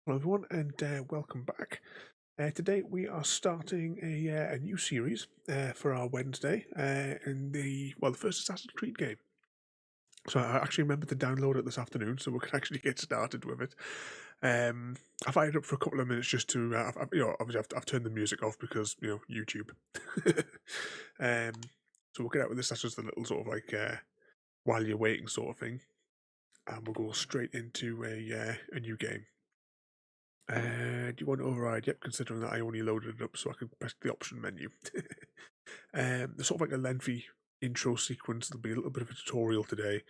Hello everyone, and welcome back. Today we are starting a new series for our Wednesday in the first Assassin's Creed game. So I actually remembered to download it this afternoon, so we can actually get started with it. I fired it up for a couple of minutes just to, obviously I've turned the music off because YouTube. So we'll get out with this. That's just a little sort of like while you're waiting sort of thing, and we'll go straight into a new game. Do you want to override? Yep, considering that I only loaded it up so I can press the option menu. There's sort of like a lengthy intro sequence. There'll be a little bit of a tutorial today,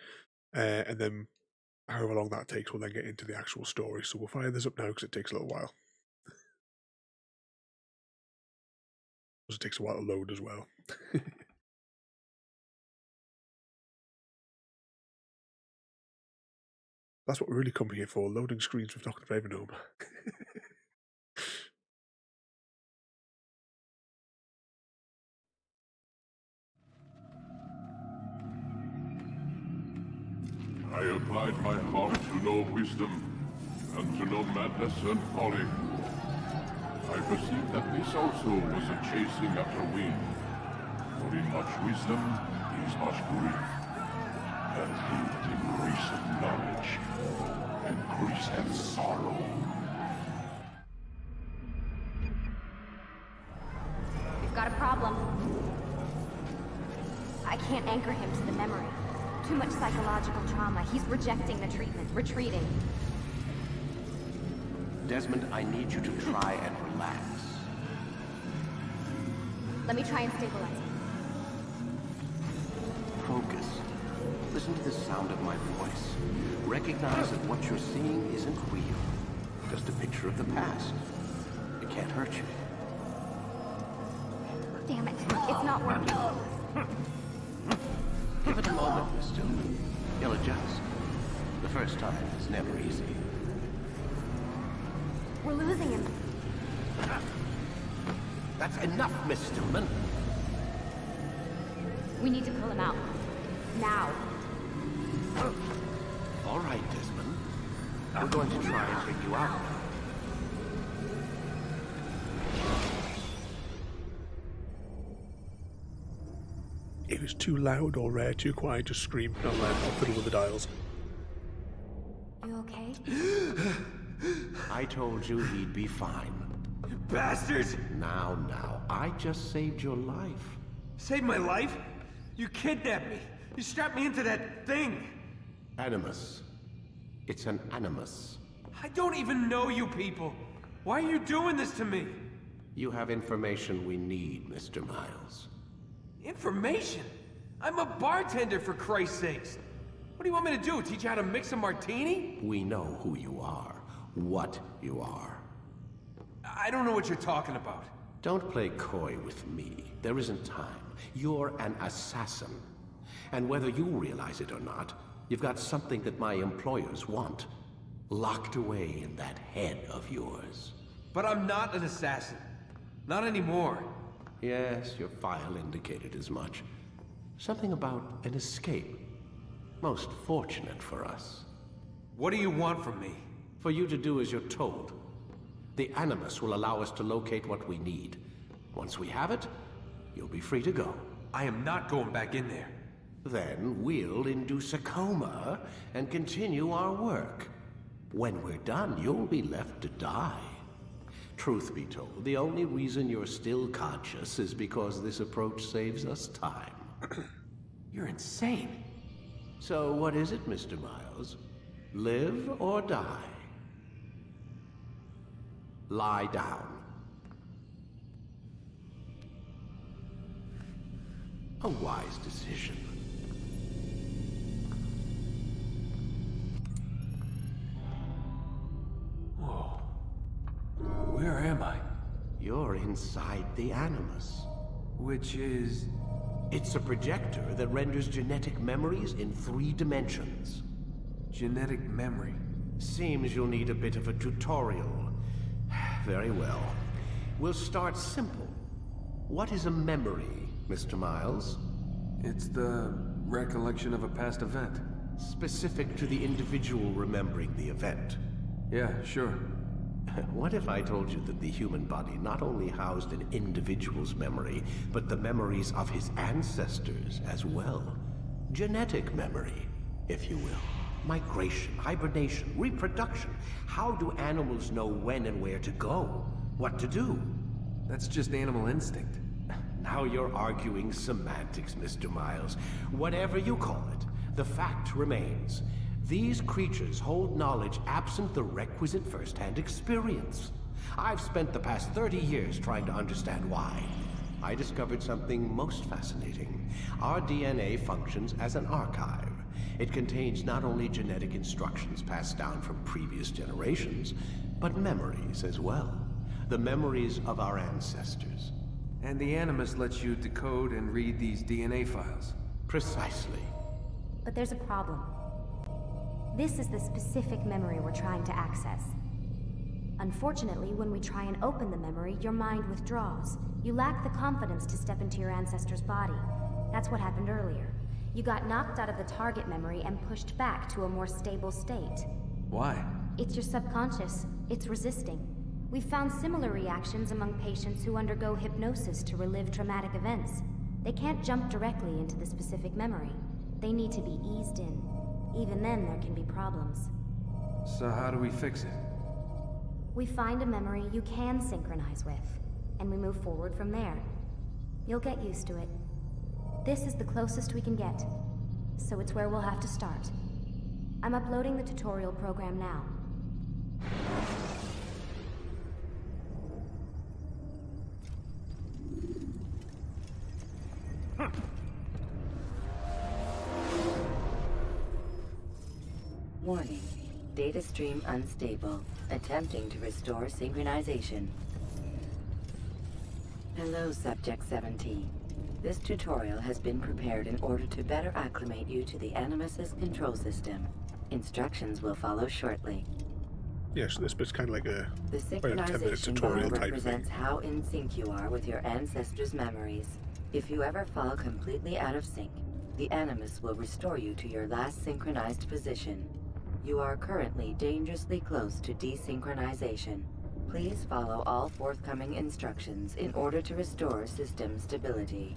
and then however long that takes, we'll then get into the actual story. So we'll fire this up now because it takes a little while. It takes a while to load as well. That's what we really come here for, loading screens with Dr. Ravenholm. I applied my heart to know wisdom, and to know madness and folly. I perceived that this also was a chasing after wind. For in much wisdom is much grief, and heat increaseth knowledge, increaseth sorrow. I've got a problem. I can't anchor him to the memory. Too much psychological trauma. He's rejecting the treatment, retreating. Desmond, I need you to try and relax. Let me try and stabilize him. Focus. Listen to the sound of my voice. Recognize that what you're seeing isn't real. Just a picture of the past. It can't hurt you. Damn it. It's not working. Give it a moment, Miss Stillman. You'll adjust. The first time is never easy. We're losing him. That's enough, Miss Stillman. We need to pull him out. Now. All right, Desmond. We're going to try and take you out. It was too loud or too quiet to scream. I'll fiddle with the dials. You okay? I told you he'd be fine. You bastards! Now, I just saved your life. Saved my life? You kidnapped me. You strapped me into that thing. Animus. It's an animus. I don't even know you people. Why are you doing this to me? You have information we need, Mr. Miles. Information? I'm a bartender, for Christ's sakes. What do you want me to do? Teach you how to mix a martini? We know who you are. What you are. I don't know what you're talking about. Don't play coy with me. There isn't time. You're an assassin. And whether you realize it or not, you've got something that my employers want. Locked away in that head of yours. But I'm not an assassin. Not anymore. Yes, your file indicated as much. Something about an escape. Most fortunate for us. What do you want from me? For you to do as you're told. The Animus will allow us to locate what we need. Once we have it, you'll be free to go. I am not going back in there. Then we'll induce a coma and continue our work. When we're done, you'll be left to die. Truth be told, the only reason you're still conscious is because this approach saves us time. You're insane. So what is it, Mr. Miles? Live or die? Lie down. A wise decision. Whoa. Where am I? You're inside the Animus. Which is... It's a projector that renders genetic memories in 3 dimensions. genetic memory. Seems you'll need a bit of a tutorial. Very well. We'll start simple. What is a memory, Mr. Miles? It's the recollection of a past event. Specific to the individual remembering the event. Yeah, sure. What if I told you that the human body not only housed an individual's memory, but the memories of his ancestors as well? Genetic memory, if you will. Migration, hibernation, reproduction. How do animals know when and where to go? What to do? That's just animal instinct. Now you're arguing semantics, Mr. Miles. Whatever you call it, the fact remains. These creatures hold knowledge absent the requisite first-hand experience. I've spent the past 30 years trying to understand why. I discovered something most fascinating. Our DNA functions as an archive. It contains not only genetic instructions passed down from previous generations, but memories as well. The memories of our ancestors. And the Animus lets you decode and read these DNA files. Precisely. But there's a problem. This is the specific memory we're trying to access. Unfortunately, when we try and open the memory, your mind withdraws. You lack the confidence to step into your ancestor's body. That's what happened earlier. You got knocked out of the target memory and pushed back to a more stable state. Why? It's your subconscious. It's resisting. We've found similar reactions among patients who undergo hypnosis to relive traumatic events. They can't jump directly into the specific memory. They need to be eased in. Even then, there can be problems. So how do we fix it? We find a memory you can synchronize with, and we move forward from there. You'll get used to it. This is the closest we can get, so it's where we'll have to start. I'm uploading the tutorial program now. Warning. Data stream unstable. Attempting to restore synchronization. Hello, Subject 17. This tutorial has been prepared in order to better acclimate you to the Animus's control system. Instructions will follow shortly. Yes, this bit's kind of like a The 10-minute synchronization tutorial bar type thing. represents how in sync you are with your ancestors' memories. If you ever fall completely out of sync, the Animus will restore you to your last synchronized position. You are currently dangerously close to desynchronization. Please follow all forthcoming instructions in order to restore system stability.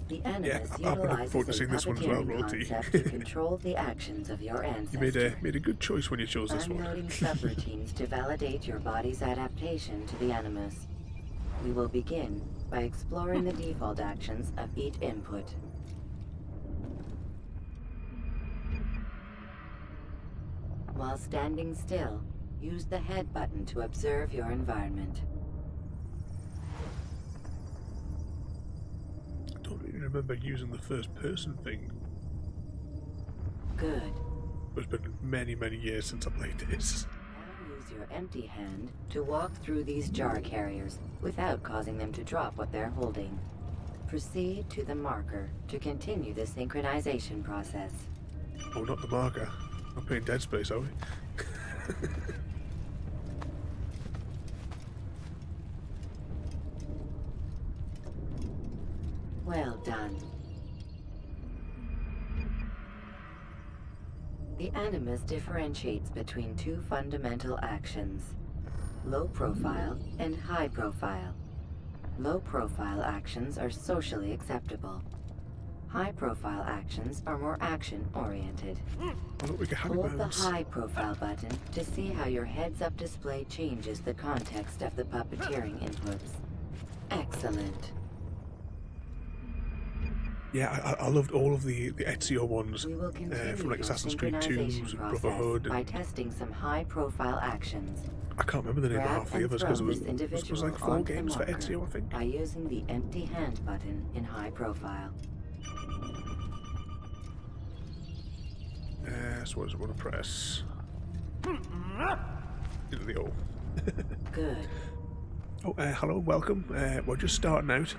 The Animus I'm looking forward to utilizes a seeing this one as well, puppeteering Royalty. concept to control the actions of your You ancestors. made a good choice when you chose this I'm one. loading subroutines to validate your body's adaptation to the Animus. We will begin by exploring the default actions of each input. While standing still, use the head button to observe your environment. I don't really remember using the first person thing. Good. It's been many, many years since I played this. Now use your empty hand to walk through these jar carriers without causing them to drop what they're holding. Proceed to the marker to continue the synchronization process. Oh, not the marker. I'm playing Dead Space, are we? Well done. The Animus differentiates between two fundamental actions: low profile and high profile. Low profile actions are socially acceptable. High profile actions are more action oriented. Oh, look, we can have Hold the balance. high profile button to see how your heads-up display changes the context of the puppeteering inputs. Excellent. Yeah, I loved all of the Ezio ones We will continue from like your Assassin's Creed 2 synchronization and process Brotherhood. by And testing some high-profile actions. I can't remember the name of Grab half the and others throw because this it was individual like 4 onto the games for marker Ezio, I think. by using the empty hand button in high profile. So what does it want to press? Into the O. Good. Oh, hello, welcome. We're just starting out.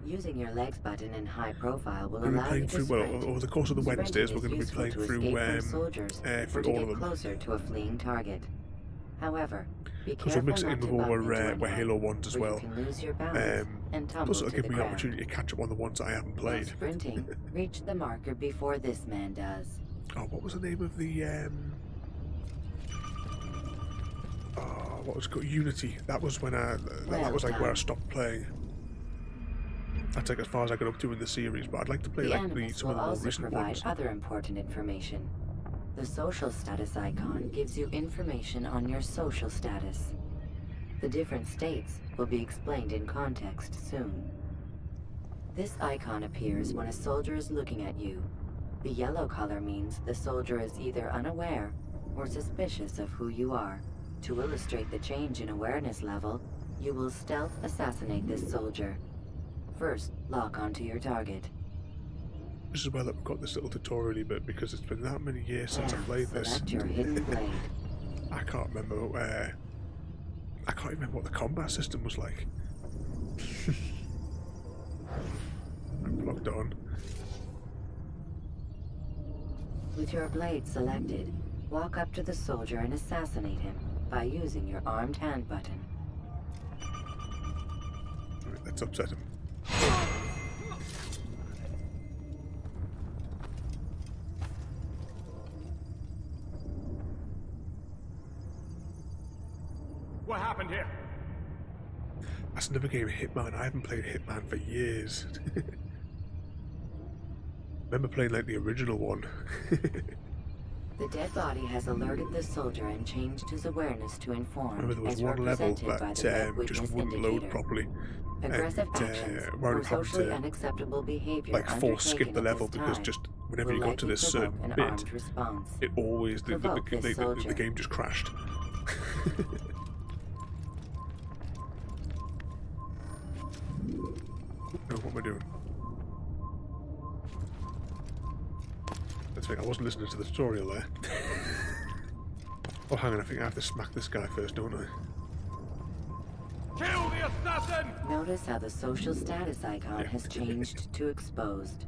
Using your legs button in high profile will We'll be allow you playing to through, well, sprint. over the course of the Sprinting Wednesdays, we're is going to be useful playing to through, escape from soldiers through or to all get of them. closer to a fleeing target. However, be Because we'll careful mix it in not with to all bump our, into our anyone, Halo ones as or well. you can lose your balance and tumble Plus, it'll to give the me the ground. opportunity to catch up on the ones I haven't While played. sprinting, reach the marker before this man does. Oh, what was the name of the what was it called? Unity. That was when that was like where I stopped playing. That's like as far as I got up to in the series, but I'd like to play The like Animus some of will the more also recent provide ones. other important information. The social status icon gives you information on your social status. The different states will be explained in context soon. This icon appears when a soldier is looking at you. The yellow color means the soldier is either unaware or suspicious of who you are. To illustrate the change in awareness level, you will stealth assassinate this soldier. First, lock onto your target. This is why I've got this little tutorial bit, because it's been that many years since I played this. Select your hidden blade. I can't remember. I can't remember what the combat system was like. I'm locked on. With your blade selected, walk up to the soldier and assassinate him by using your armed hand button. Right, let's upset him. What happened here? That's another game, Hitman. I haven't played Hitman for years. Remember playing like the original one. The dead body has alerted the soldier and changed his awareness to informed, Remember, there was as one level represented by that the red just witness wouldn't load indicator. properly. Aggressive And actions wound or up having socially to unacceptable behavior like force skip the undertaken at level this because time just whenever will you got to likely this certain provoke an bit, armed response. it always Provoke this the soldier. game just crashed. Oh, what am I doing? That's right, I wasn't listening to the tutorial there. Oh, hang on, I think I have to smack this guy first, don't I? Kill the assassin! Notice how the social status icon Yeah. has changed to exposed.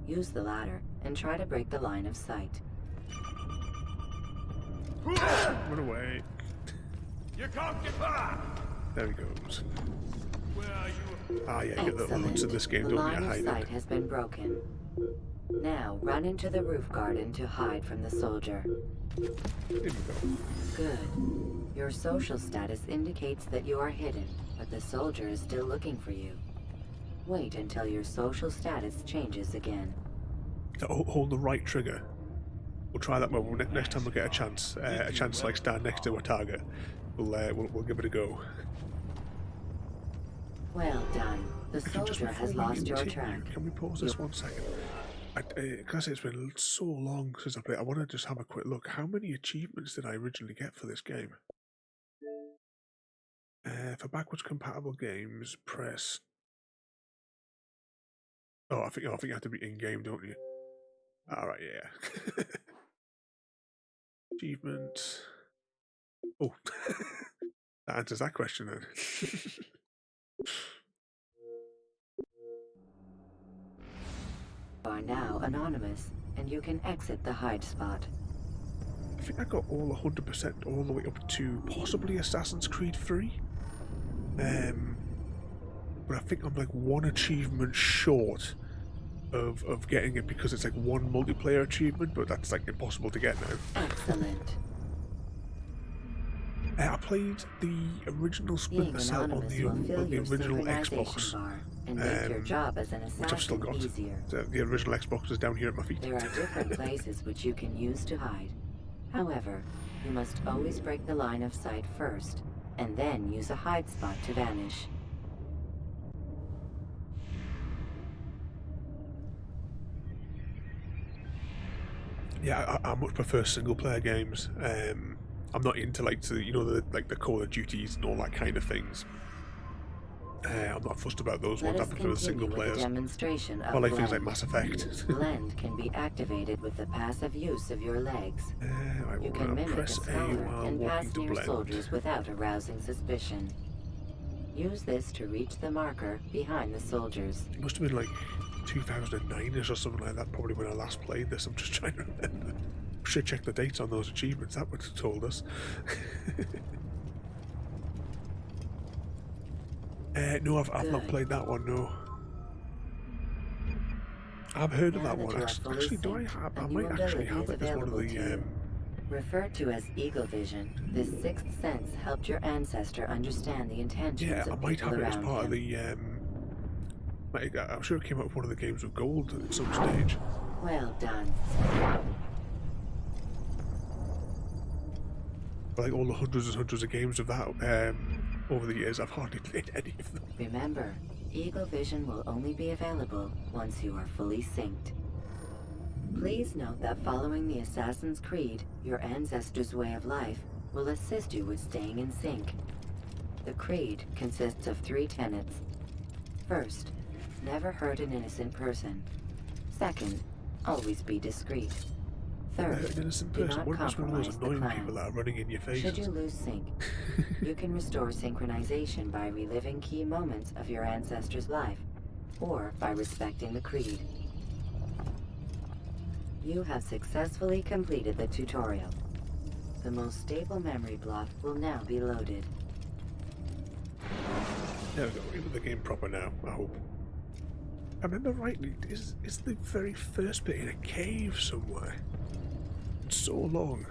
Use the ladder and try to break the line of sight. Run away. You can't get back! There he goes. Where are you? Ah, yeah, you get the Excellent. hoods in this game, The don't line you? of Hide sight it. has been broken. Now run into the roof garden to hide from the soldier. Here we go. Good. Your social status indicates that you are hidden, but the soldier is still looking for you. Wait until your social status changes again. So hold the right trigger. We'll try that one next time we get a chance to like stand next to a target. We'll give it a go. Well done. The Actually, just soldier before has we lost your continue, track. can we pause this 1 second? Because it's been so long since I played, I want to just have a quick look. How many achievements did I originally get for this game? For backwards compatible games, press. I think you have to be in game, don't you? All right, yeah. Achievement. Oh, that answers that question then. You are now anonymous, and you can exit the hide spot. I think I got all 100% all the way up to possibly Assassin's Creed 3. But I think I'm like one achievement short of getting it because it's like one multiplayer achievement, but that's like impossible to get now. Excellent. I played the original Being Splinter Cell on anonymous the will fill your original synchronization Xbox, bar and make your job as an which I've still assassin got. easier. The original Xbox is down here at my feet. There are different places which you can use to hide. However, you must always break the line of sight first, and then use a hide spot to vanish. Yeah, I much prefer single player games. I'm not into like the Call of Duties and all that kind of things. I'm not fussed about those Let ones. I us prefer the single continue with players. a demonstration of I like things blend. like Mass Effect. Blend can be activated with the passive use of your legs. Right, You well, can I'll mimic a press A scholar while and walking pass to near blend. soldiers without arousing suspicion. Use this to reach the marker behind the soldiers. It must have been like 2009ish or something like that, probably when I last played this. I'm just trying to remember. Should check the dates on those achievements, that would have told us. No, I've not Good. played that one, no. I've heard of Now that that one. you are fully Actually, do I synced, have? a I new might actually ability have is it as one of available the. to you. Referred to as eagle vision, this sixth sense helped your ancestor understand the intentions Yeah, I of might people have it as around part of him. the. I'm sure it came out with one of the games with gold at some stage. Well done. But like all the hundreds and hundreds of games of that over the years, I've hardly played any of them. Remember, eagle vision will only be available once you are fully synced. Please note that following the Assassin's Creed, your ancestors' way of life will assist you with staying in sync. The creed consists of 3 tenets. First, never hurt an innocent person. Second, always be discreet. Third, An innocent do person. not What about one of those compromise the annoying clan. people that are running in your face? Should you lose sync, you can restore synchronization by reliving key moments of your ancestor's life, or by respecting the creed. You have successfully completed the tutorial. The most stable memory block will now be loaded. There we go. Into the game proper now, I hope. I remember rightly, is the very first bit in a cave somewhere? It's so long.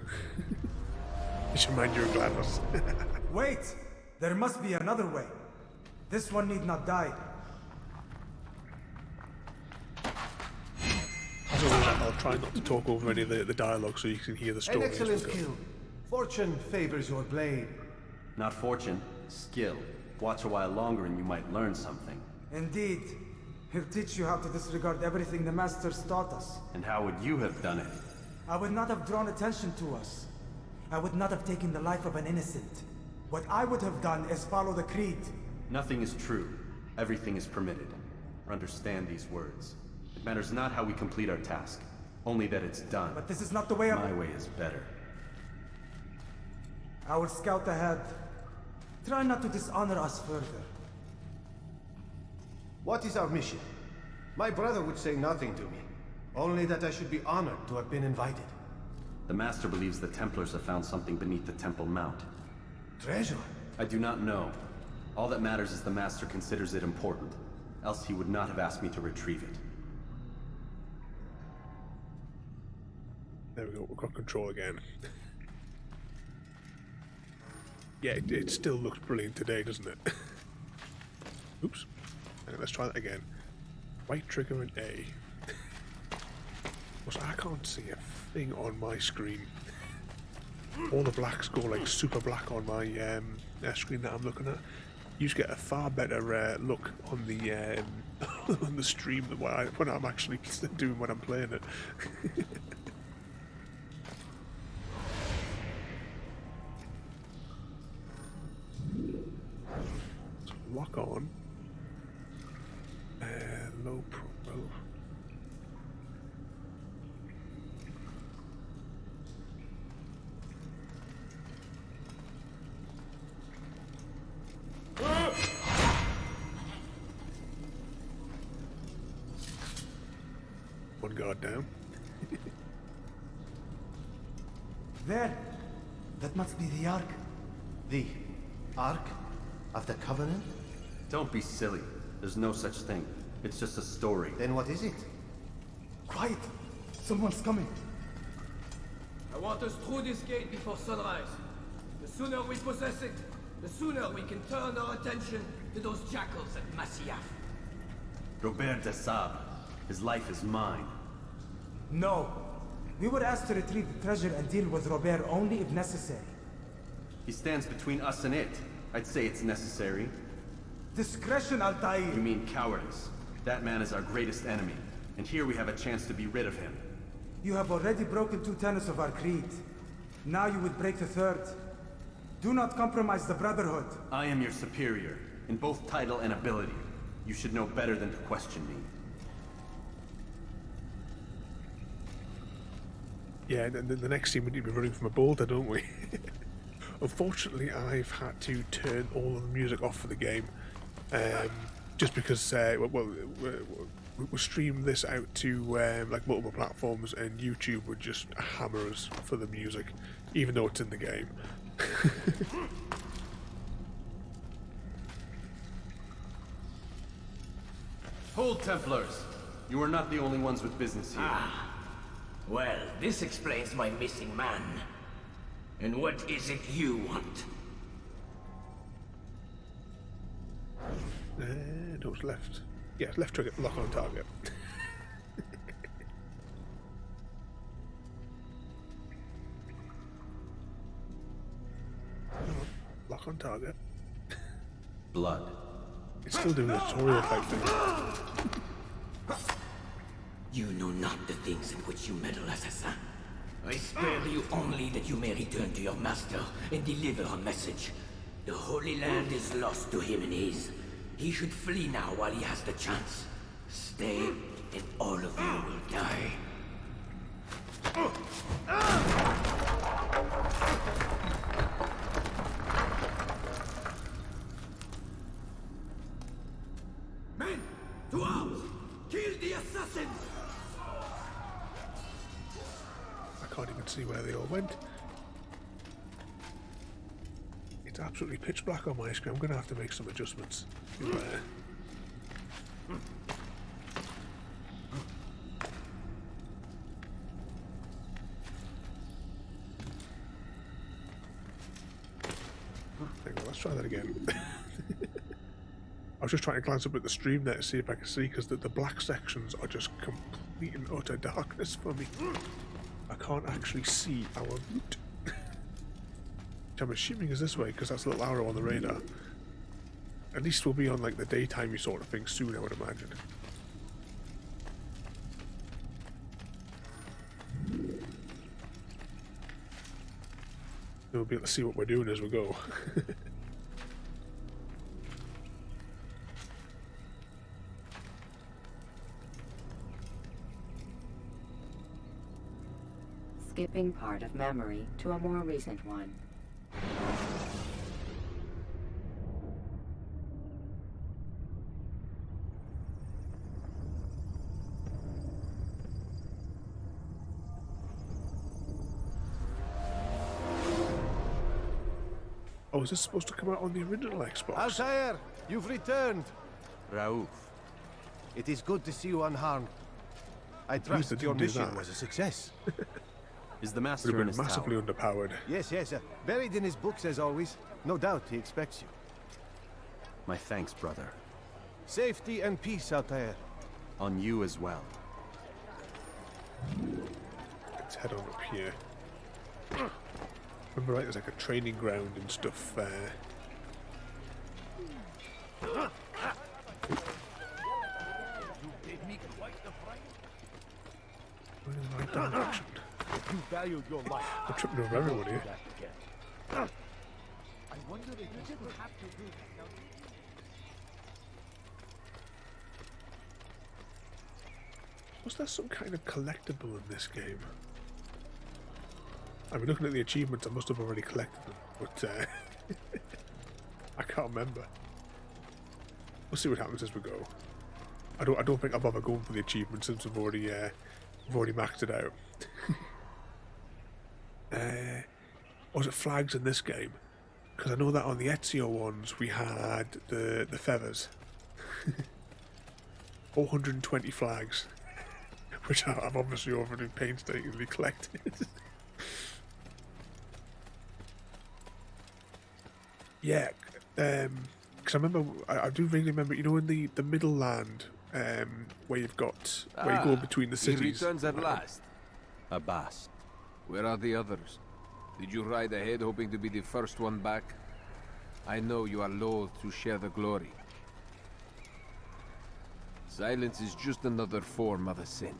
You should mind your gladness. Wait! There must be another way. This one need not die. As always, I'll try not to talk over any of the dialogue so you can hear the story. An excellent skill. Fortune favors your blade. Not fortune, skill. Watch a while longer and you might learn something. Indeed. He'll teach you how to disregard everything the Masters taught us. And how would you have done it? I would not have drawn attention to us. I would not have taken the life of an innocent. What I would have done is follow the creed. Nothing is true. Everything is permitted. Understand these words. It matters not how we complete our task, only that it's done. But this is not the way My way is better. I will scout ahead. Try not to dishonor us further. What is our mission? My brother would say nothing to me. Only that I should be honored to have been invited. The Master believes the Templars have found something beneath the Temple Mount. Treasure? I do not know. All that matters is the Master considers it important. Else he would not have asked me to retrieve it. There we go, we've got control again. Yeah, it still looks brilliant today, doesn't it? Oops. Okay, let's try that again. Right trigger and A. Also, I can't see a thing on my screen. All the blacks go like super black on my screen that I'm looking at. You just get a far better look on the on the stream than when I'm actually doing when I'm playing it. So lock on. Low pro. One guard down. There! That must be the Ark. The Ark of the Covenant? Don't be silly. There's no such thing. It's just a story. Then what is it? Quiet! Someone's coming. I want us through this gate before sunrise. The sooner we possess it, the sooner we can turn our attention to those jackals at Masyaf. Robert de Sable. His life is mine. No. We were asked to retrieve the treasure and deal with Robert only if necessary. He stands between us and it. I'd say it's necessary. Discretion, Altair! You mean cowardice. That man is our greatest enemy, and here we have a chance to be rid of him. You have already broken 2 tenets of our creed. Now you would break the 3rd. Do not compromise the Brotherhood. I am your superior, in both title and ability. You should know better than to question me. Yeah, and then the next scene we need to be running from a boulder, don't we? Unfortunately, I've had to turn all of the music off for the game, just because we streamed this out to like multiple platforms, and YouTube would just hammer us for the music, even though it's in the game. Hold, Templars! You are not the only ones with business here. Well, this explains my missing man. And what is it you want? No, it's left. Yeah, left trigger, lock on target. Lock on target. Blood. It's still doing a tutorial type thing. You know not the things in which you meddle, assassin. I spare you only that you may return to your master and deliver a message. The Holy Land is lost to him and his. He should flee now while he has the chance. Stay, and all of you will die. Men, to arms! Kill the assassins! I can't even see where they all went. It's absolutely pitch black on my screen. I'm going to have to make some adjustments. Hang on, let's try that again. I was just trying to glance up at the stream there to see if I can see, because the black sections are just complete and utter darkness for me. I can't actually see our route. Which I'm assuming is this way, because that's a little arrow on the radar. At least we'll be on like the daytimey sort of thing soon, I would imagine. We'll be able to see what we're doing as we go. Skipping part of memory to a more recent one. Oh, is this supposed to come out on the original Xbox? Altair, you've returned. Raouf. It is good to see you unharmed. I trust your mission was a success. Is the master Would have in been his massively tower? underpowered. Yes, yes, buried in his books as always. No doubt he expects you. My thanks, brother. Safety and peace, Altair. On you as well. Let's head on up here. Remember, right, there's like a training ground and stuff there. Going in the right direction. You valued your life. I'm tripping over everyone here. I wonder if you didn't have to do that. Was there some kind of collectible in this game? I mean, looking at the achievements, I must have already collected them, but I can't remember. We'll see what happens as we go. I don't think I'll bother going for the achievement since we've already maxed it out. Was it flags in this game? Because I know that on the Ezio ones we had the feathers. 420 flags, which I've obviously already painstakingly collected. Yeah, because I remember, I do really remember, you know, in the middle land, where you've got, where you go between the cities. He returns at last. Abbas. Where are the others? Did you ride ahead hoping to be the first one back? I know you are loath to share the glory. Silence is just another form of assent.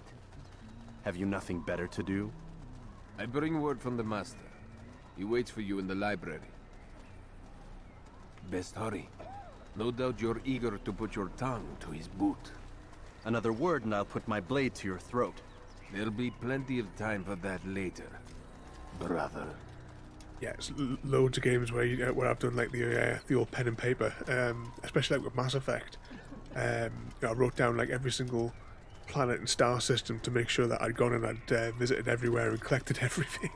Have you nothing better to do? I bring word from the master. He waits for you in the library. Best hurry. No doubt you're eager to put your tongue to his boot. Another word and I'll put my blade to your throat. There'll be plenty of time for that later, brother. Yeah, it's loads of games where I've done like the old pen and paper, especially like with Mass Effect. I wrote down like every single planet and star system to make sure that I'd gone and I'd visited everywhere and collected everything.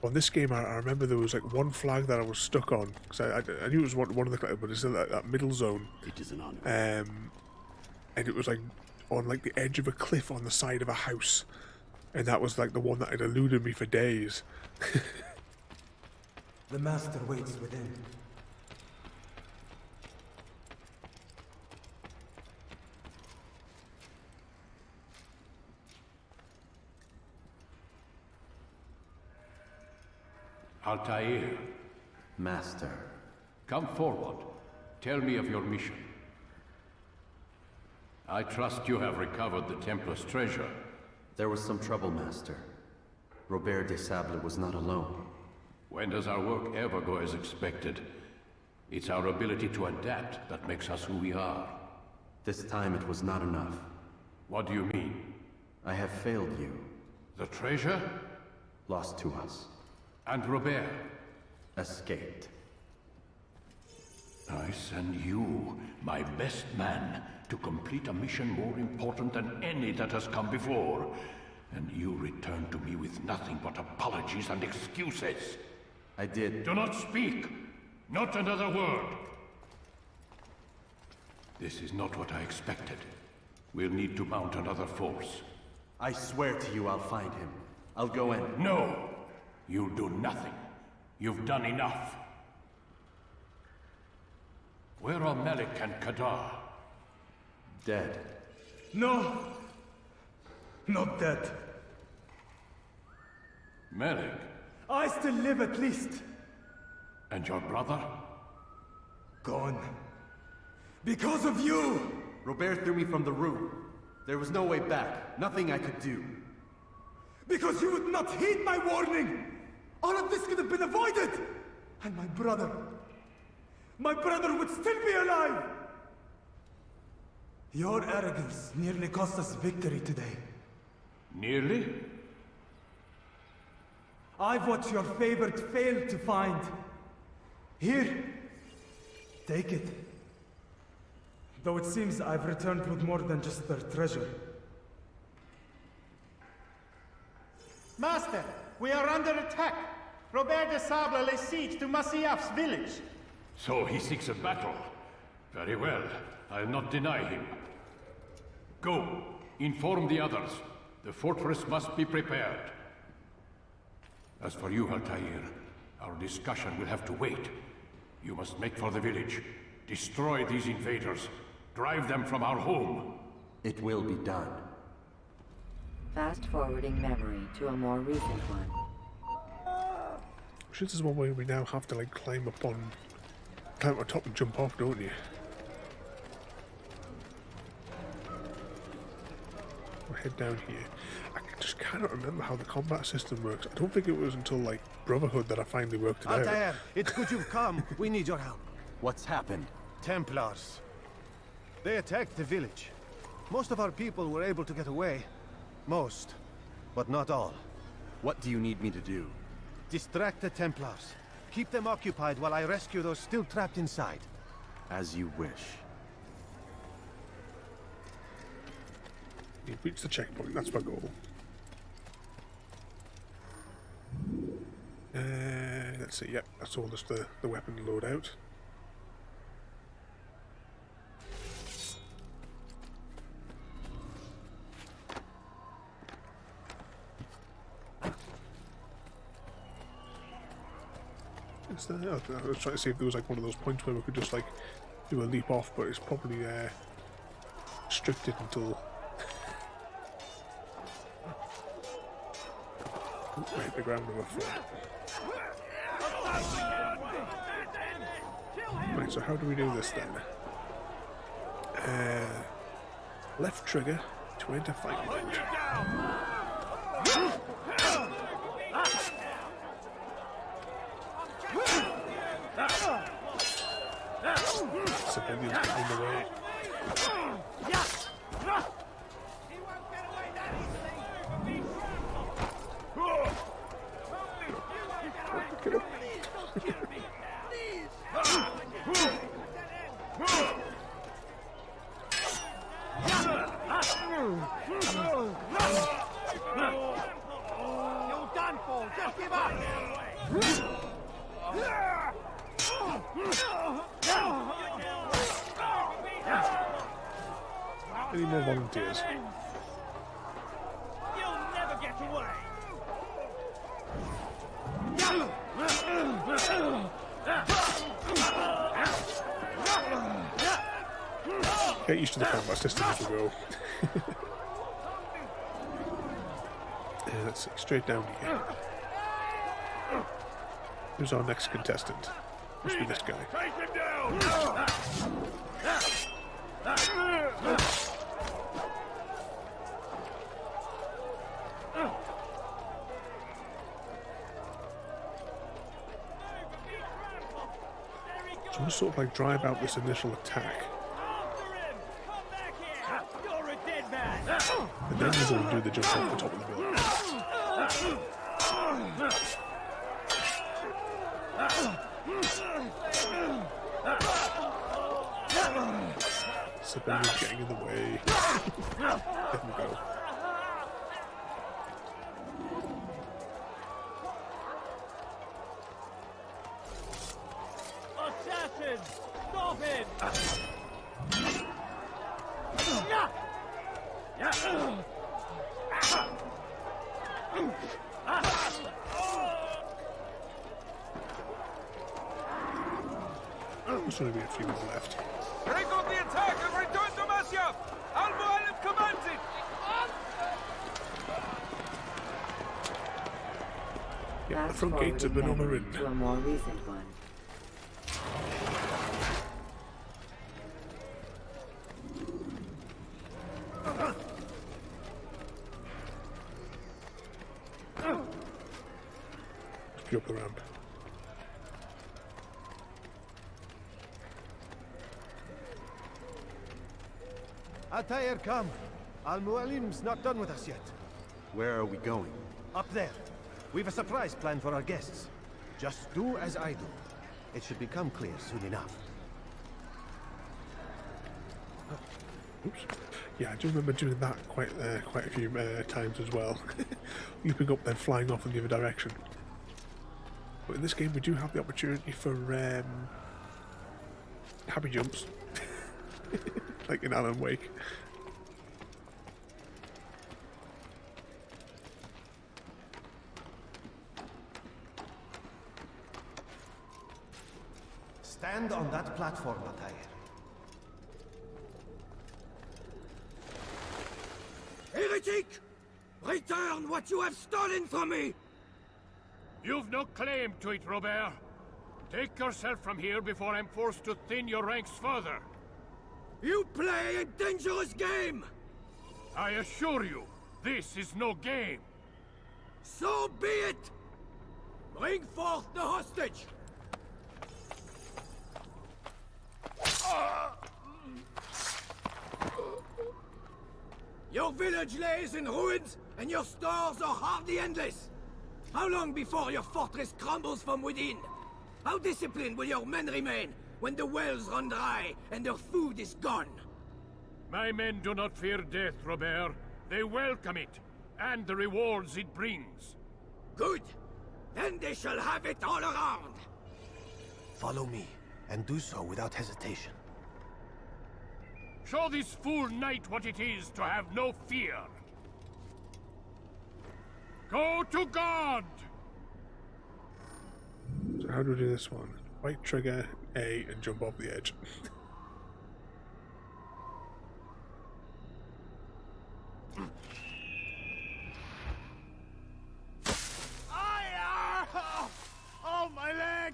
On this game, I remember there was like one flag that I was stuck on because I knew it was one of the, but it's in that middle zone. It is an honor. And it was like on like the edge of a cliff on the side of a house, and that was like the one that had eluded me for days. The master waits within. Altair, Master. come forward. Tell me of your mission. I trust you have recovered the Templar's treasure. There was some trouble, Master. Robert de Sable was not alone. When does our work ever go as expected? It's our ability to adapt that makes us who we are. This time it was not enough. What do you mean? I have failed you. The treasure? Lost to us. And Robert? Escaped. I send you, my best man, to complete a mission more important than any that has come before. And you return to me with nothing but apologies and excuses. I did. Do not speak! Not another word! This is not what I expected. We'll need to mount another force. I swear to you I'll find him. I'll go in. No! You'll do nothing. You've done enough. Where are Melik and Kadar? Dead. No! Not dead. Merrick. I still live at least. And your brother? Gone. Because of you! Robert threw me from the room. There was no way back. Nothing I could do. Because you would not heed my warning! All of this could have been avoided! And my brother would still be alive! Your arrogance nearly cost us victory today. Nearly? I've what your favored failed to find. Here, take it. Though it seems I've returned with more than just their treasure. Master, we are under attack. Robert de Sable lays siege to Masyaf's village. So he seeks a battle. Very well. I'll not deny him. Go. Inform the others. The fortress must be prepared. As for you, Altair, our discussion will have to wait. You must make for the village. Destroy these invaders. Drive them from our home. It will be done. Fast-forwarding memory to a more recent one. This is one where we now have to like climb on top and jump off, don't you? We'll head down here. I just cannot remember how the combat system works. I don't think it was until like Brotherhood that I finally worked it out. Altair, it's good you've come. We need your help. What's happened? Templars. They attacked the village. Most of our people were able to get away. Most, but not all. What do you need me to do? Distract the Templars. Keep them occupied while I rescue those still trapped inside. As you wish. You've reached the checkpoint, that's my goal. Let's see, yep, that's all just the weapon loadout. I was trying to see if there was like one of those points where we could just like do a leap off, but it's probably restricted until we hit the ground with a foot. Right, so how do we do this then? Left trigger to enter fight mode. Civilians get in the way. Get up. You're done for! Just give up! Any more volunteers? You'll never get away! Get used to the combat system as we go. Let's see, straight down here. Who's our next contestant? Must be this guy. Take him down! So I'm sort of like drive out this initial attack. You're a dead man! And then we're going to do the jump off the top of the building. Civilians getting in the way. Let him go. Assassins! Stop him! There's only be a few more left. Break up the attack and return to Masyaf! Al-Mu'alim commands it! The front gates have been overridden. To a more recent one. Let's go up the ramp. Altair, come. Al-Mualim's not done with us yet. Where are we going? Up there. We've a surprise plan for our guests. Just do as I do. It should become clear soon enough. Oops. Yeah, I do remember doing that quite a few times as well. Leaping up then flying off in the other direction. But in this game we do have the opportunity for happy jumps. Like in Alan Wake. Stand on that platform, Altair. Heretic! Return what you have stolen from me! You've no claim to it, Robert. Take yourself from here before I'm forced to thin your ranks further. You play a dangerous game! I assure you, this is no game. So be it! Bring forth the hostage! Your village lays in ruins, and your stores are hardly endless. How long before your fortress crumbles from within? How disciplined will your men remain when the wells run dry and their food is gone? My men do not fear death, Robert. They welcome it, and the rewards it brings. Good. Then they shall have it all around. Follow me, and do so without hesitation. Show this fool knight what it is to have no fear. Go to God! So how do we do this one? Right trigger, A, and jump off the edge. Oh, my leg!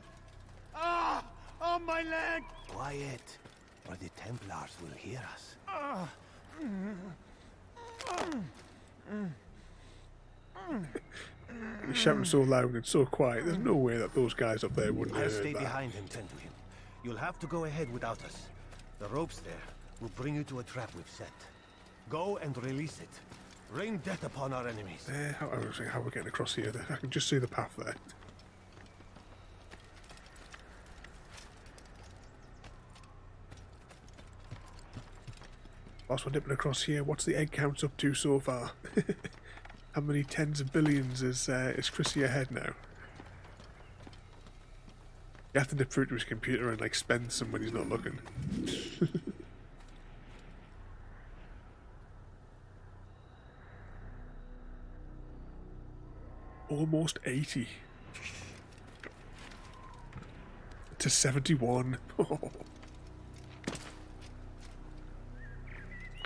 Ah! Oh, my leg! Quiet, or the Templars will hear us. He's shouting so loud and so quiet, there's no way that those guys up there wouldn't I'll hear stay that. behind and tend to him. You'll have to go ahead without us. The ropes there will bring you to a trap we've set. Go and release it. Rain death upon our enemies. How we're getting across here? I can just see the path there. Whilst we're dipping across here, what's the egg count up to so far? How many tens of billions is Chrissy ahead now? You have to dip through to his computer and like spend some when he's not looking. Almost 80. To 71.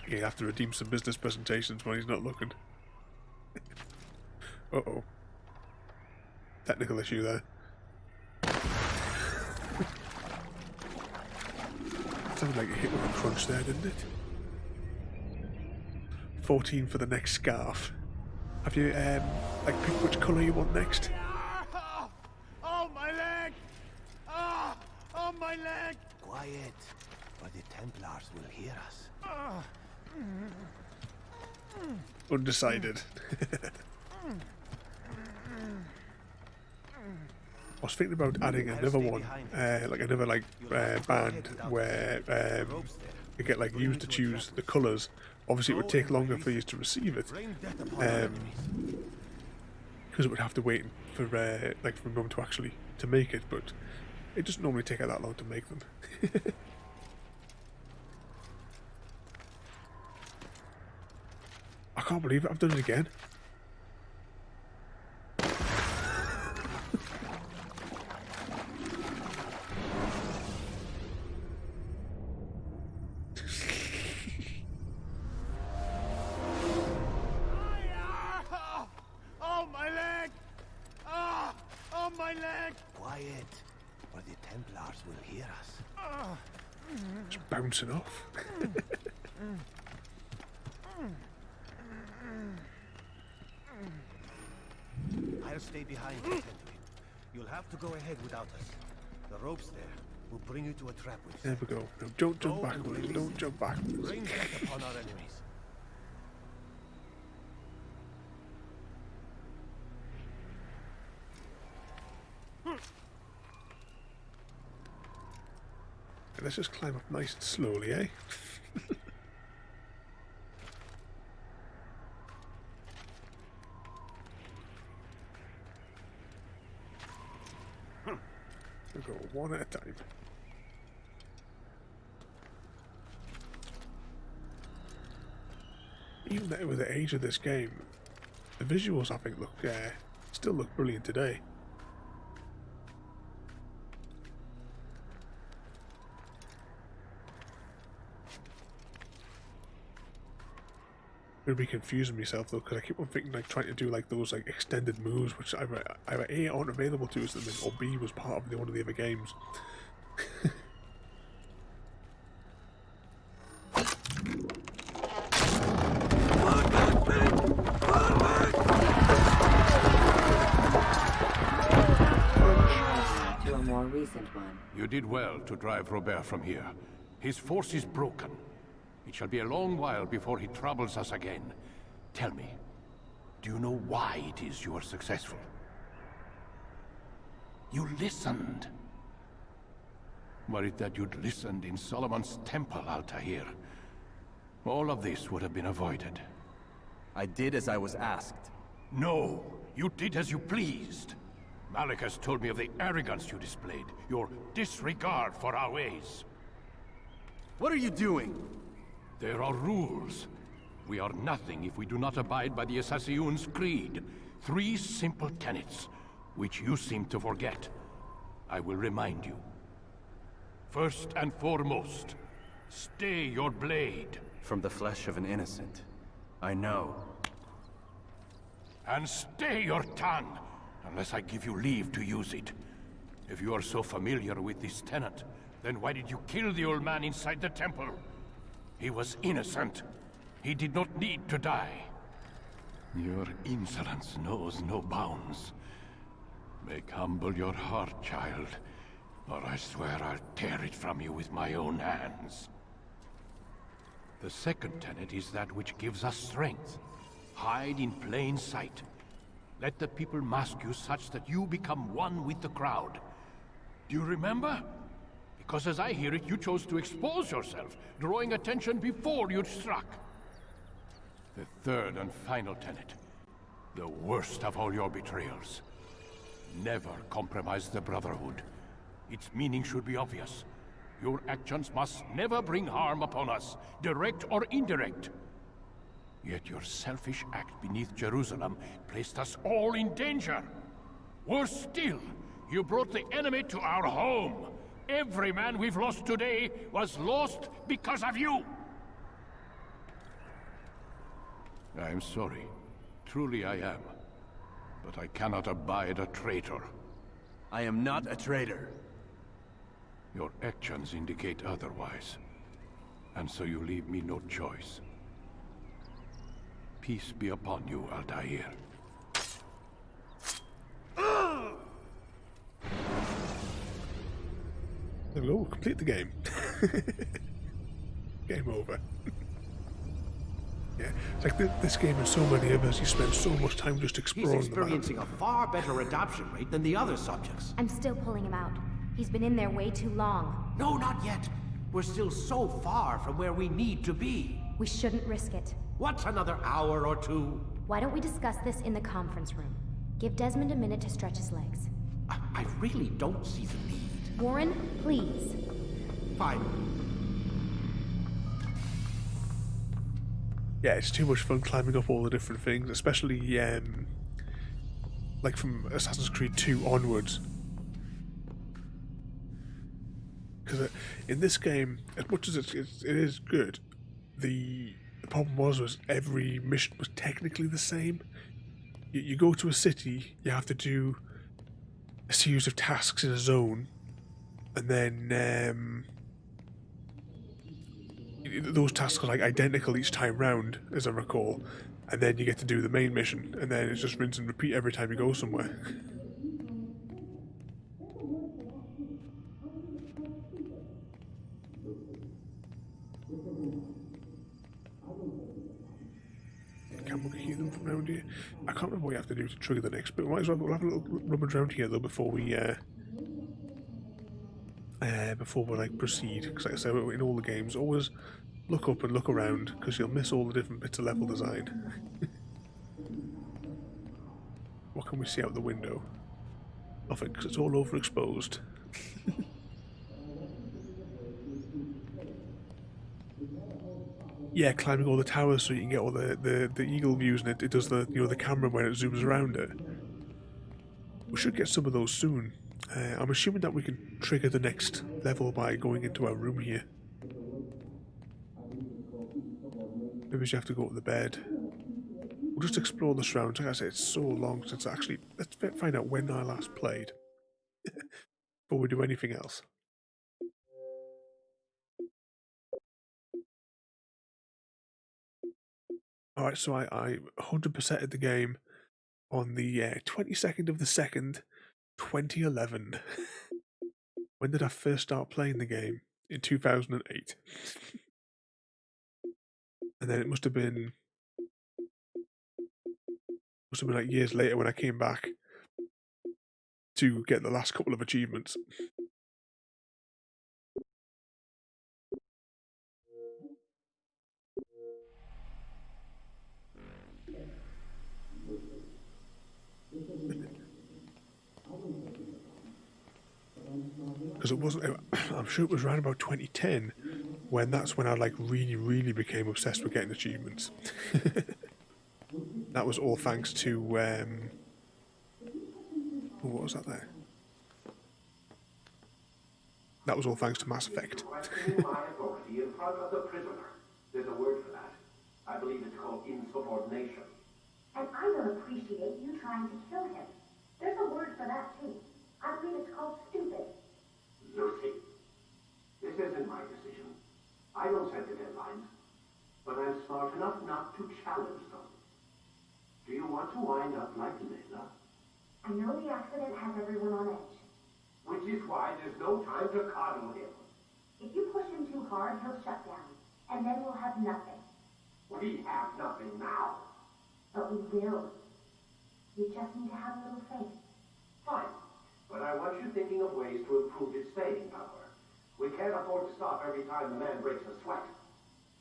You have to redeem some business presentations when he's not looking. Uh-oh. Technical issue there. Sounded like a hit with a crunch there, didn't it? 14 for the next scarf. Have you, like, picked which colour you want next? Oh, my leg! Ah! Oh, my leg! Quiet, or the Templars will hear us. Undecided. I was thinking about adding another one, like another band where you get like used to choose the colours. Obviously, it would take longer for you to receive it, because it would have to wait for like for a moment to actually to make it. But it doesn't normally take that long to make them. I can't believe it. I've done it again. Oh, my leg! Ah! Templars will hear us. Just bouncing off. I'll stay behind to tend to him. You'll have to go ahead without us. The ropes there will bring you to a trap we've There set. we go. No, don't jump backwards. Don't jump backwards. Rain death upon our enemies. Let's just climb up nice and slowly, eh? We'll go one at a time. Even with the age of this game, the visuals I think still look brilliant today. I'd be confusing myself though, because I keep on thinking like trying to do like those like extended moves, which either A aren't available to us, or B was part of one of the other games. To a more recent one. You did well to drive Robert from here. His force is broken. It shall be a long while before he troubles us again. Tell me, do you know why it is you are successful? You listened. Were it that you'd listened in Solomon's temple, Altair, all of this would have been avoided. I did as I was asked. No, you did as you pleased. Malik has told me of the arrogance you displayed, your disregard for our ways. What are you doing? There are rules. We are nothing if we do not abide by the Assassin's creed. 3 simple tenets, which you seem to forget. I will remind you. First and foremost, stay your blade. From the flesh of an innocent. I know. And stay your tongue, unless I give you leave to use it. If you are so familiar with this tenet, then why did you kill the old man inside the temple? He was innocent. He did not need to die. Your insolence knows no bounds. Make humble your heart, child, or I swear I'll tear it from you with my own hands. The second tenet is that which gives us strength. Hide in plain sight. Let the people mask you such that you become one with the crowd. Do you remember? Because as I hear it, you chose to expose yourself, drawing attention before you'd struck. The third and final tenet. The worst of all your betrayals. Never compromise the Brotherhood. Its meaning should be obvious. Your actions must never bring harm upon us, direct or indirect. Yet your selfish act beneath Jerusalem placed us all in danger. Worse still, you brought the enemy to our home. Every man we've lost today was lost because of you! I'm sorry. Truly I am. But I cannot abide a traitor. I am not a traitor. Your actions indicate otherwise. And so you leave me no choice. Peace be upon you, Altair. There we go, we'll complete the game. Game over. Yeah, it's like this game and so many others, you spend so much time just exploring He's experiencing the map. a far better adoption rate than the other subjects. I'm still pulling him out. He's been in there way too long. No, not yet. We're still so far from where we need to be. We shouldn't risk it. What's another hour or two? Why don't we discuss this in the conference room? Give Desmond a minute to stretch his legs. I really don't see the need. Warren, please. Fine. Yeah, it's too much fun climbing up all the different things, especially like from Assassin's Creed 2 onwards. Because in this game, as much as it is good, the problem was every mission was technically the same. You go to a city, you have to do a series of tasks in a zone, and then those tasks are like identical each time round, as I recall, and then you get to do the main mission, and then it's just rinse and repeat every time you go somewhere. Can we hear them from around here? I can't remember what you have to do to trigger the next bit. We might as well have a little rummage around here though before we like proceed. Because like I said, in all the games, always look up and look around because you'll miss all the different bits of level design. What can we see out the window? Nothing, because it's all overexposed. Yeah, climbing all the towers so you can get all the eagle views, and it does the the camera when it zooms around it. We should get some of those soon. I'm assuming that we can trigger the next level by going into our room here. Maybe you have to go to the bed. We'll just explore the surrounds. Like I said, it's so long since actually. Let's find out when I last played before we do anything else. Alright, so I 100%ed the game on the 22nd of the 2nd, 2011. When did I first start playing the game? In 2008. And then it must have been like years later when I came back to get the last couple of achievements. Because it wasn't, I'm sure it was around about 2010 that's when I like really became obsessed with getting achievements. That was all thanks to what was that there? That was all thanks to Mass Effect. My authority in front of the prisoner. There's a word for that. I believe it's called insubordination. And I don't appreciate you trying to kill him. There's a word for that too. I believe it's called stupid. Lucy, this isn't my decision. I don't set the deadlines, but I'm smart enough not to challenge them. Do you want to wind up like Layla? I know the accident has everyone on edge. Which is why there's no time to coddle him. If you push him too hard, he'll shut down, and then we'll have nothing. We have nothing now. But we will. You just need to have a little faith. Fine, but I want you thinking of ways to improve his staying power. We can't afford to stop every time the man breaks a sweat.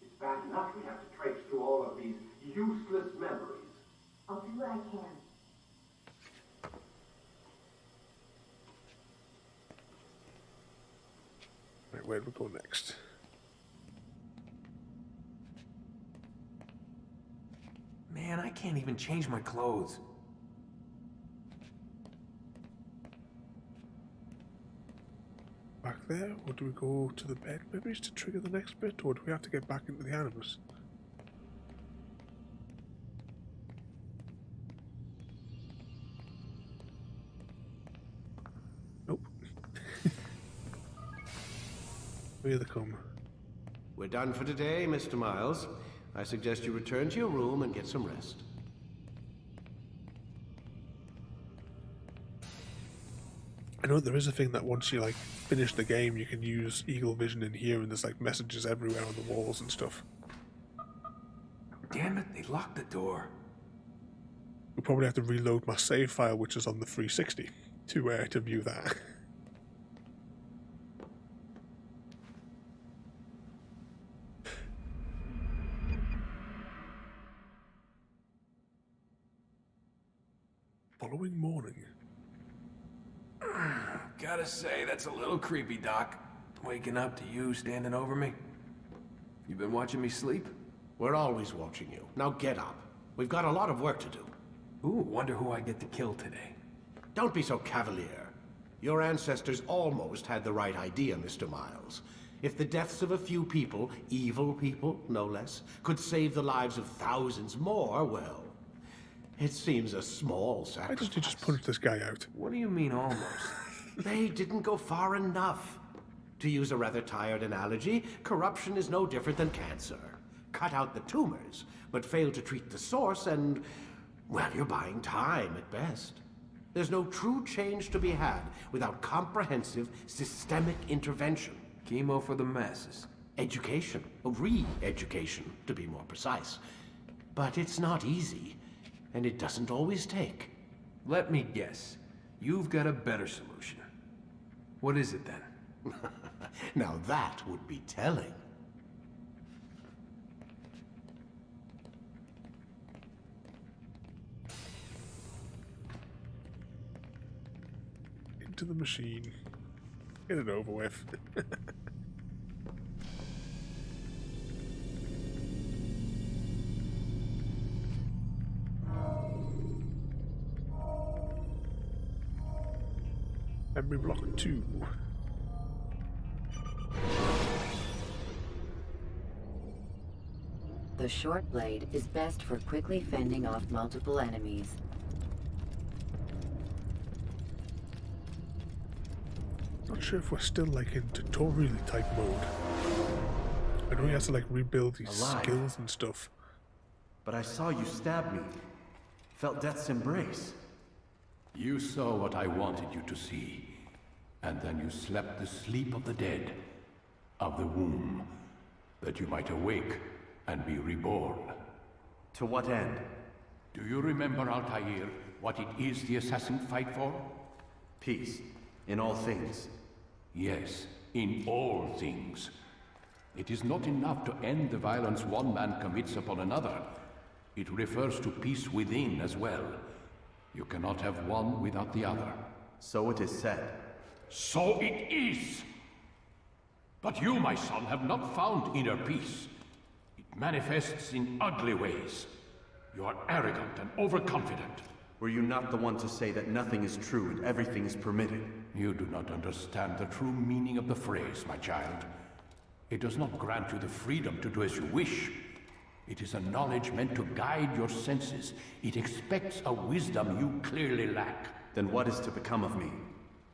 It's bad enough we have to traipse through all of these useless memories. I'll do what I can. Right, where do we go next? Man, I can't even change my clothes. Back there, or do we go to the bed maybe to trigger the next bit, or do we have to get back into the animus? Nope. Here they come. We're done for today, Mr. Miles. I suggest you return to your room and get some rest. I know there is a thing that once you like finish the game, you can use Eagle Vision in here, and there's like messages everywhere on the walls and stuff. Damn it, they locked the door. We'll probably have to reload my save file, which is on the 360, to view that. Following morning. Gotta say, that's a little creepy, Doc. Waking up to you standing over me. You been watching me sleep? We're always watching you. Now get up. We've got a lot of work to do. Ooh, wonder who I get to kill today. Don't be so cavalier. Your ancestors almost had the right idea, Mr. Miles. If the deaths of a few people, evil people, no less, could save the lives of thousands more, well, it seems a small sacrifice. Why doesn't he just punch this guy out? What do you mean almost? They didn't go far enough. To use a rather tired analogy, corruption is no different than cancer. Cut out the tumors, but fail to treat the source and, well, you're buying time at best. There's no true change to be had without comprehensive, systemic intervention. Chemo for the masses. Education. Re-education, to be more precise. But it's not easy, and it doesn't always take. Let me guess. You've got a better solution. What is it then? Now that would be telling. Into the machine. Get it over with. Memory block 2. The short blade is best for quickly fending off multiple enemies. Not sure if we're still like in tutorial type mode. I know he has to like rebuild these skills and stuff. But I saw you stab me. Felt death's embrace. You saw what I wanted you to see. And then you slept the sleep of the dead, of the womb, that you might awake and be reborn. To what end? Do you remember, Altair, what it is the assassins fight for? Peace. In all things. Yes, in all things. It is not enough to end the violence one man commits upon another. It refers to peace within as well. You cannot have one without the other. So it is said. So it is! But you, my son, have not found inner peace. It manifests in ugly ways. You are arrogant and overconfident. Were you not the one to say that nothing is true and everything is permitted? You do not understand the true meaning of the phrase, my child. It does not grant you the freedom to do as you wish. It is a knowledge meant to guide your senses. It expects a wisdom you clearly lack. Then what is to become of me?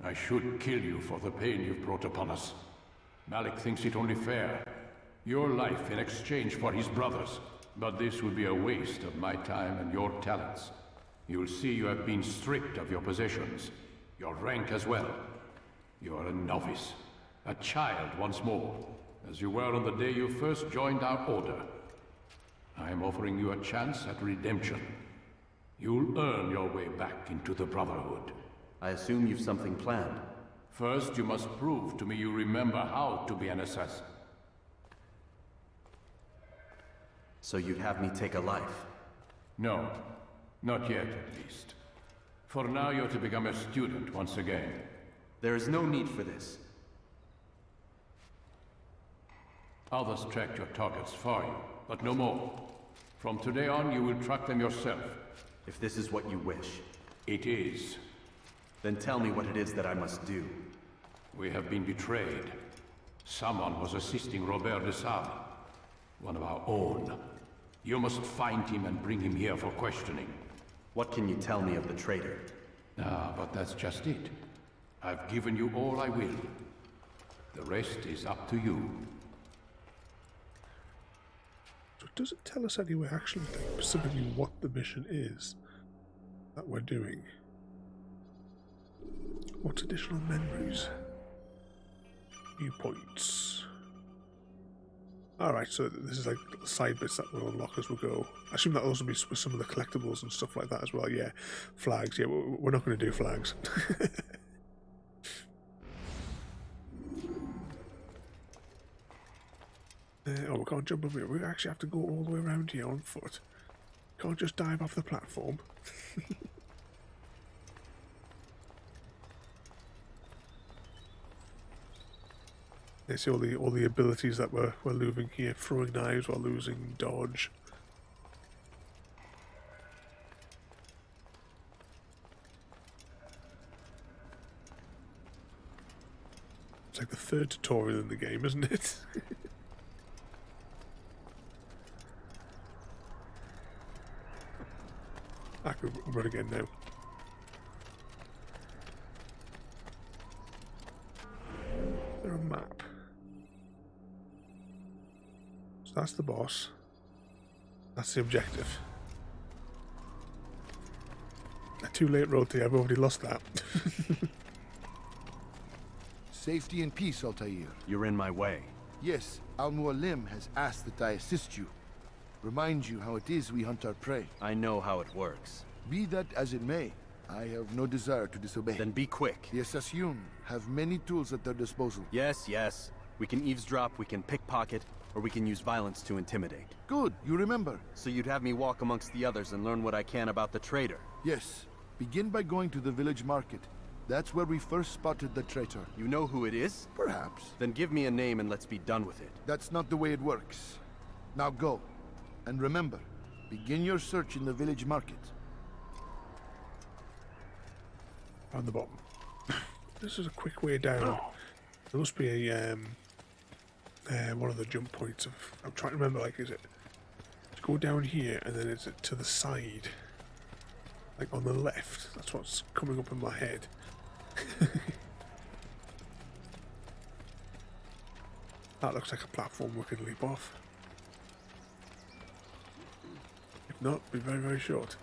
I should kill you for the pain you've brought upon us. Malik thinks it only fair. Your life in exchange for his brother's. But this would be a waste of my time and your talents. You'll see you have been stripped of your possessions. Your rank as well. You are a novice. A child once more. As you were on the day you first joined our order. I am offering you a chance at redemption. You'll earn your way back into the Brotherhood. I assume you've something planned. First, you must prove to me you remember how to be an assassin. So you'd have me take a life? No. Not yet, at least. For now, you're to become a student once again. There is no need for this. Others tracked your targets for you, but no more. From today on, you will track them yourself. If this is what you wish. It is. Then tell me what it is that I must do. We have been betrayed. Someone was assisting Robert de Sable, one of our own. You must find him and bring him here for questioning. What can you tell me of the traitor? But that's just it. I've given you all I will. The rest is up to you. So does it tell us anywhere actually like, specifically what the mission is that we're doing? What's additional memories? Viewpoints. Alright, so this is like little side bits that will unlock as we go. I assume that also be with some of the collectibles and stuff like that as well. Yeah, flags. Yeah, we're not going to do flags. Oh, we can't jump over here. We actually have to go all the way around here on foot. Can't just dive off the platform. You see all the abilities that we're losing here. Throwing knives while losing dodge. It's like the third tutorial in the game, isn't it? I could run again now. Is there a map? So that's the boss. That's the objective. Too late, Roti. I've already lost that. Safety and peace, Altair. You're in my way. Yes, Al-Mualim has asked that I assist you. Remind you how it is we hunt our prey. I know how it works. Be that as it may, I have no desire to disobey. Then be quick. The Assassin have many tools at their disposal. Yes, yes. We can eavesdrop, we can pickpocket, or we can use violence to intimidate. Good, you remember. So you'd have me walk amongst the others and learn what I can about the traitor? Yes. Begin by going to the village market. That's where we first spotted the traitor. You know who it is? Perhaps. Then give me a name and let's be done with it. That's not the way it works. Now go. And remember, begin your search in the village market. On the bottom. This is a quick way down. There must be a one of the jump points of. I'm trying to remember. Like, is it to go down here and then is it to the side? Like on the left. That's what's coming up in my head. That looks like a platform we can leap off. If not, be very, very short.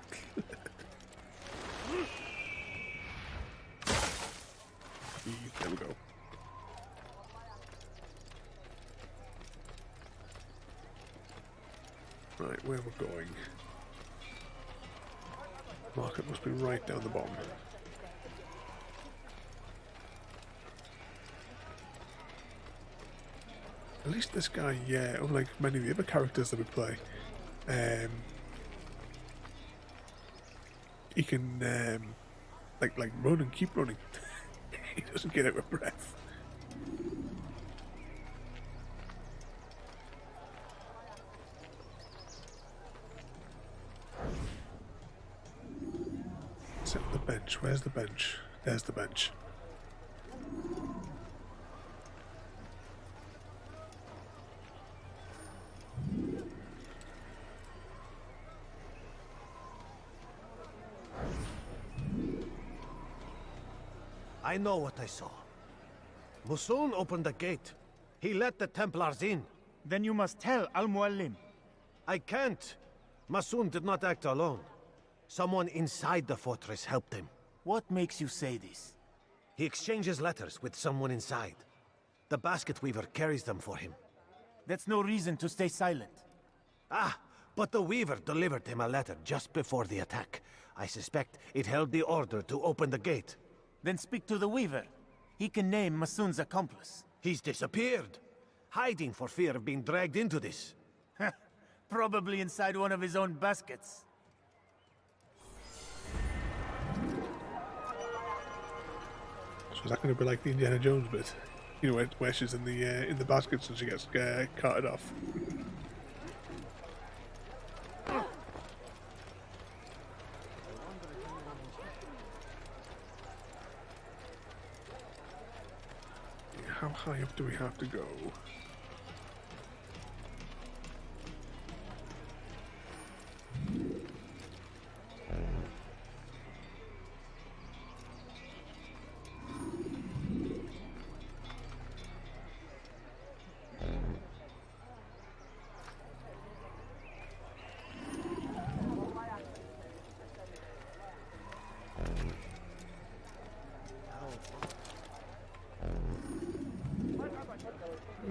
There we go. Right, where we're going. Market must be right down the bottom. At least this guy, yeah, unlike many of the other characters that we play, he can like run and keep running. He doesn't get out of breath. Sit on the bench. Where's the bench? There's the bench. I know what I saw. Musun opened the gate. He let the Templars in. Then you must tell Al-Mualim. I can't. Masun did not act alone. Someone inside the fortress helped him. What makes you say this? He exchanges letters with someone inside. The basket weaver carries them for him. That's no reason to stay silent. Ah, but the weaver delivered him a letter just before the attack. I suspect it held the order to open the gate. Then speak to the weaver. He can name Masun's accomplice. He's disappeared, hiding for fear of being dragged into this. Probably inside one of his own baskets. So is that going to be like the Indiana Jones bit? You know, where she's in the baskets and she gets carted off. How high up do we have to go?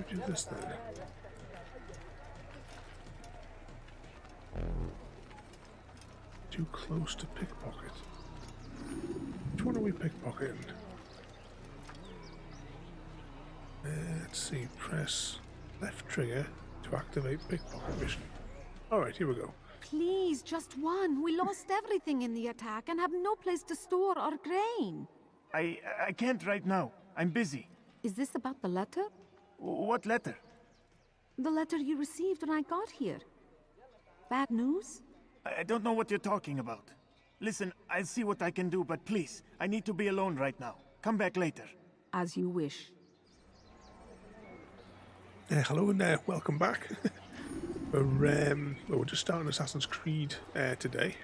Do this then. Too close to pickpocket. Which one are we pickpocketing? Let's see. Press left trigger to activate pickpocket mission. Alright, here we go. Please, just one. We lost everything in the attack and have no place to store our grain. I can't right now. I'm busy. Is this about the letter? What letter? The letter you received when I got here. Bad news? I don't know what you're talking about. Listen, I'll see what I can do, but please, I need to be alone right now. Come back later. As you wish. Hello and welcome back. We're just starting Assassin's Creed today.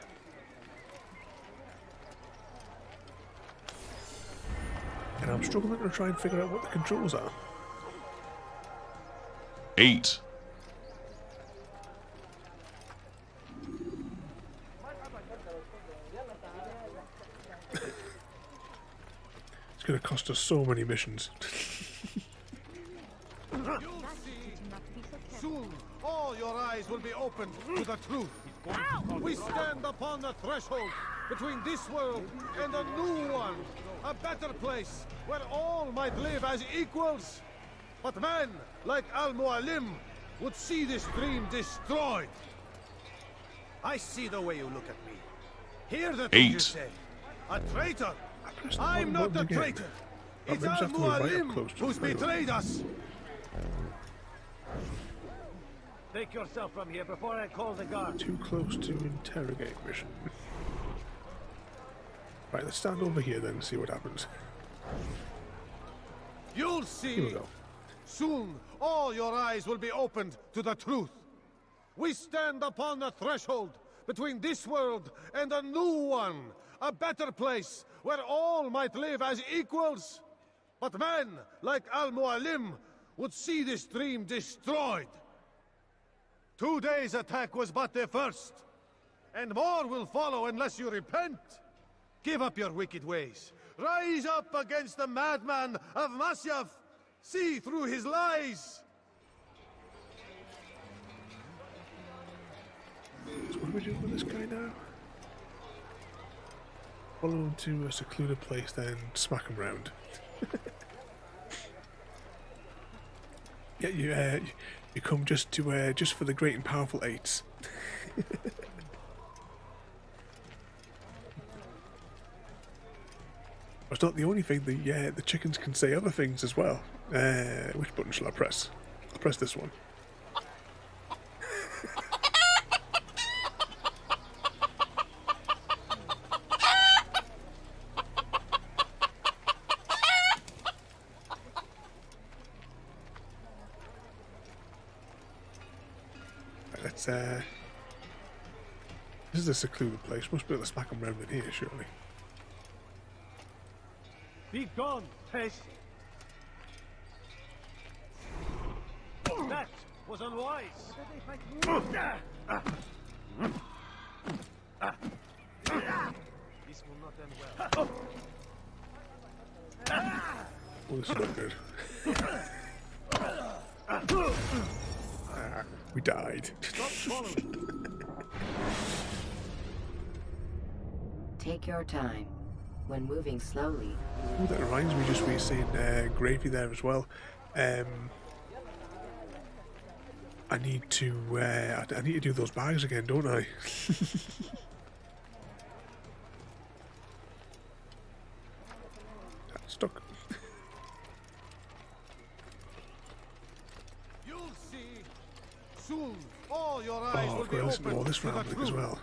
And I'm struggling to try and figure out what the controls are. 8, going to cost us so many missions. Soon, all your eyes will be opened to the truth. We stand upon the threshold between this world and a new one. A better place where all might live as equals. But men like Al-Mualim would see this dream destroyed. I see the way you look at me. Hear the things you say. A traitor? I'm not a traitor. It's Al-Mualim who's betrayed us. Take yourself from here before I call the guard. Too close to interrogate mission. Right, let's stand over here then and see what happens. You'll see. Here we go. Soon, all your eyes will be opened to the truth. We stand upon the threshold between this world and a new one. A better place where all might live as equals. But men like Al-Mualim would see this dream destroyed. Today's attack was but the first. And more will follow unless you repent. Give up your wicked ways. Rise up against the madman of Masyaf. See through his lies. So what do we do with this guy now? Follow him to a secluded place, then smack him round. Yeah, you come just to just for the great and powerful eights. It's not the only thing. The chickens can say other things as well. Which button shall I press? I'll press this one. This is a secluded place. Must be able to smack them round in here, surely. Be gone, pest! That was unwise! This will not end well. Oh, this is not good. We died. Take your time. When moving slowly. Oh, that reminds me, just we saying gravy there as well. I need to do those bags again, don't I? Stuck. You'll see. Soon, all your eyes will be listen to all open this to the rambling as truth. well.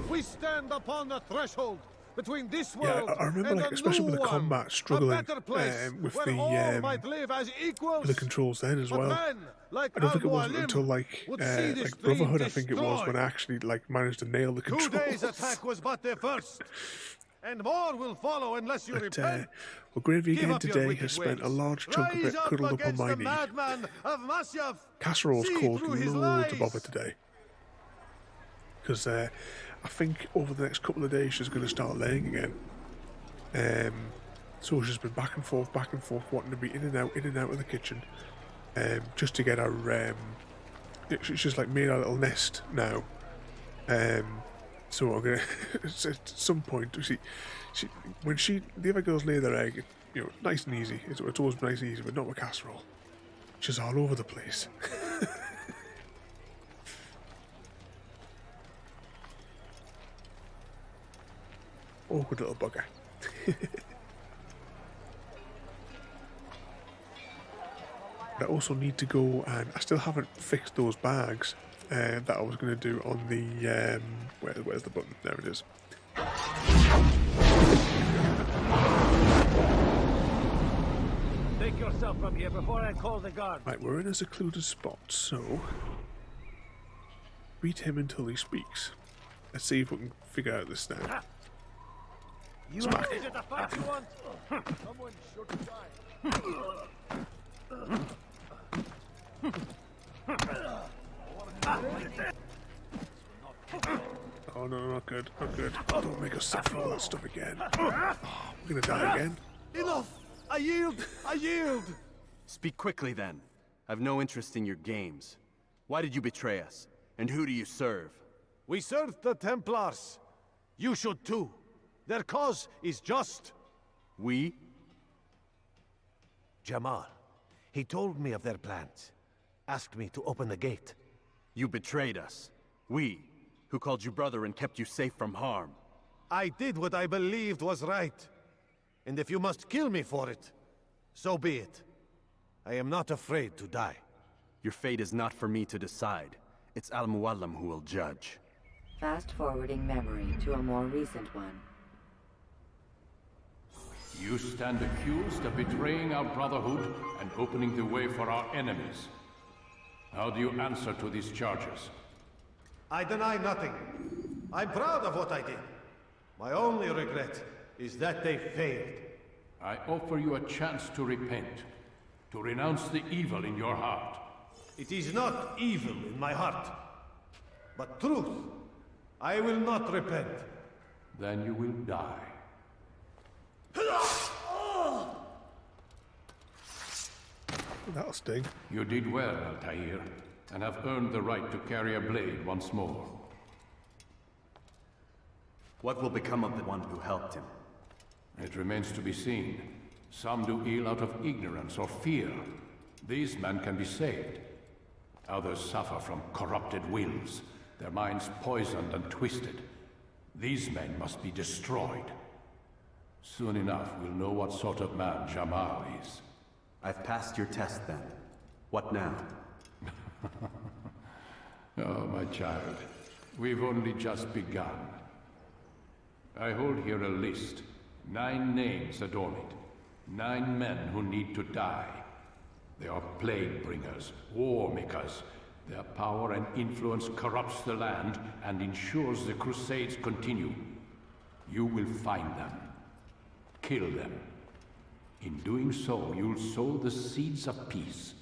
We stand upon the threshold between this Yeah, world I remember, and like, a especially new with the one. combat, A struggling better place with where all might live as equals. the controls then as But well. men like I don't think it was Al-Mualim until like would see this Brotherhood, dream I think it was, when I actually like managed to nail the controls. Today's attack was but the first, and more will follow unless you repent. Well, Gravy Give again up your today wicked has spent a ways. large chunk of Rise it cuddled up on against my the knee. madman of Masyaf. Casserole's See caused through his loads of lies. bother today. Because I think over the next couple of days she's going to start laying again. So she's been back and forth, wanting to be in and out of the kitchen, just to get her. She's like made a little nest now. So I'm gonna at some point. When the other girls lay their egg, nice and easy. It's always nice and easy, but not with casserole. She's all over the place. Awkward little bugger. I also need to go, and I still haven't fixed those bags that I was going to do on the where's the button? There it is. Take yourself from here before I call the guard. Right, we're in a secluded spot, so beat him until he speaks. Let's see if we can figure out this now. Smack. Is it a fight you want? Someone should Oh no, not good, not good. Don't make us suffer all that stuff again. Oh, we're gonna die again. Enough! I yield! I yield! Speak quickly, then. I've no interest in your games. Why did you betray us? And who do you serve? We serve the Templars. You should too. Their cause is just. We? Jamal. He told me of their plans. Asked me to open the gate. You betrayed us. We, who called you brother and kept you safe from harm. I did what I believed was right. And if you must kill me for it, so be it. I am not afraid to die. Your fate is not for me to decide. It's Al-Muallim who will judge. Fast-forwarding memory to a more recent one. You stand accused of betraying our Brotherhood and opening the way for our enemies. How do you answer to these charges? I deny nothing. I'm proud of what I did. My only regret is that they failed. I offer you a chance to repent, to renounce the evil in your heart. It is not evil in my heart, but truth. I will not repent. Then you will die. That'll sting. You did well, Altair, and have earned the right to carry a blade once more. What will become of the one who helped him? It remains to be seen. Some do ill out of ignorance or fear. These men can be saved. Others suffer from corrupted wills, their minds poisoned and twisted. These men must be destroyed. Soon enough, we'll know what sort of man Jamal is. I've passed your test then. What now? Oh, my child. We've only just begun. I hold here a list. 9 names adorn it. 9 men who need to die. They are plague bringers, war makers. Their power and influence corrupts the land and ensures the Crusades continue. You will find them. Kill them. In doing so, you'll sow the seeds of peace,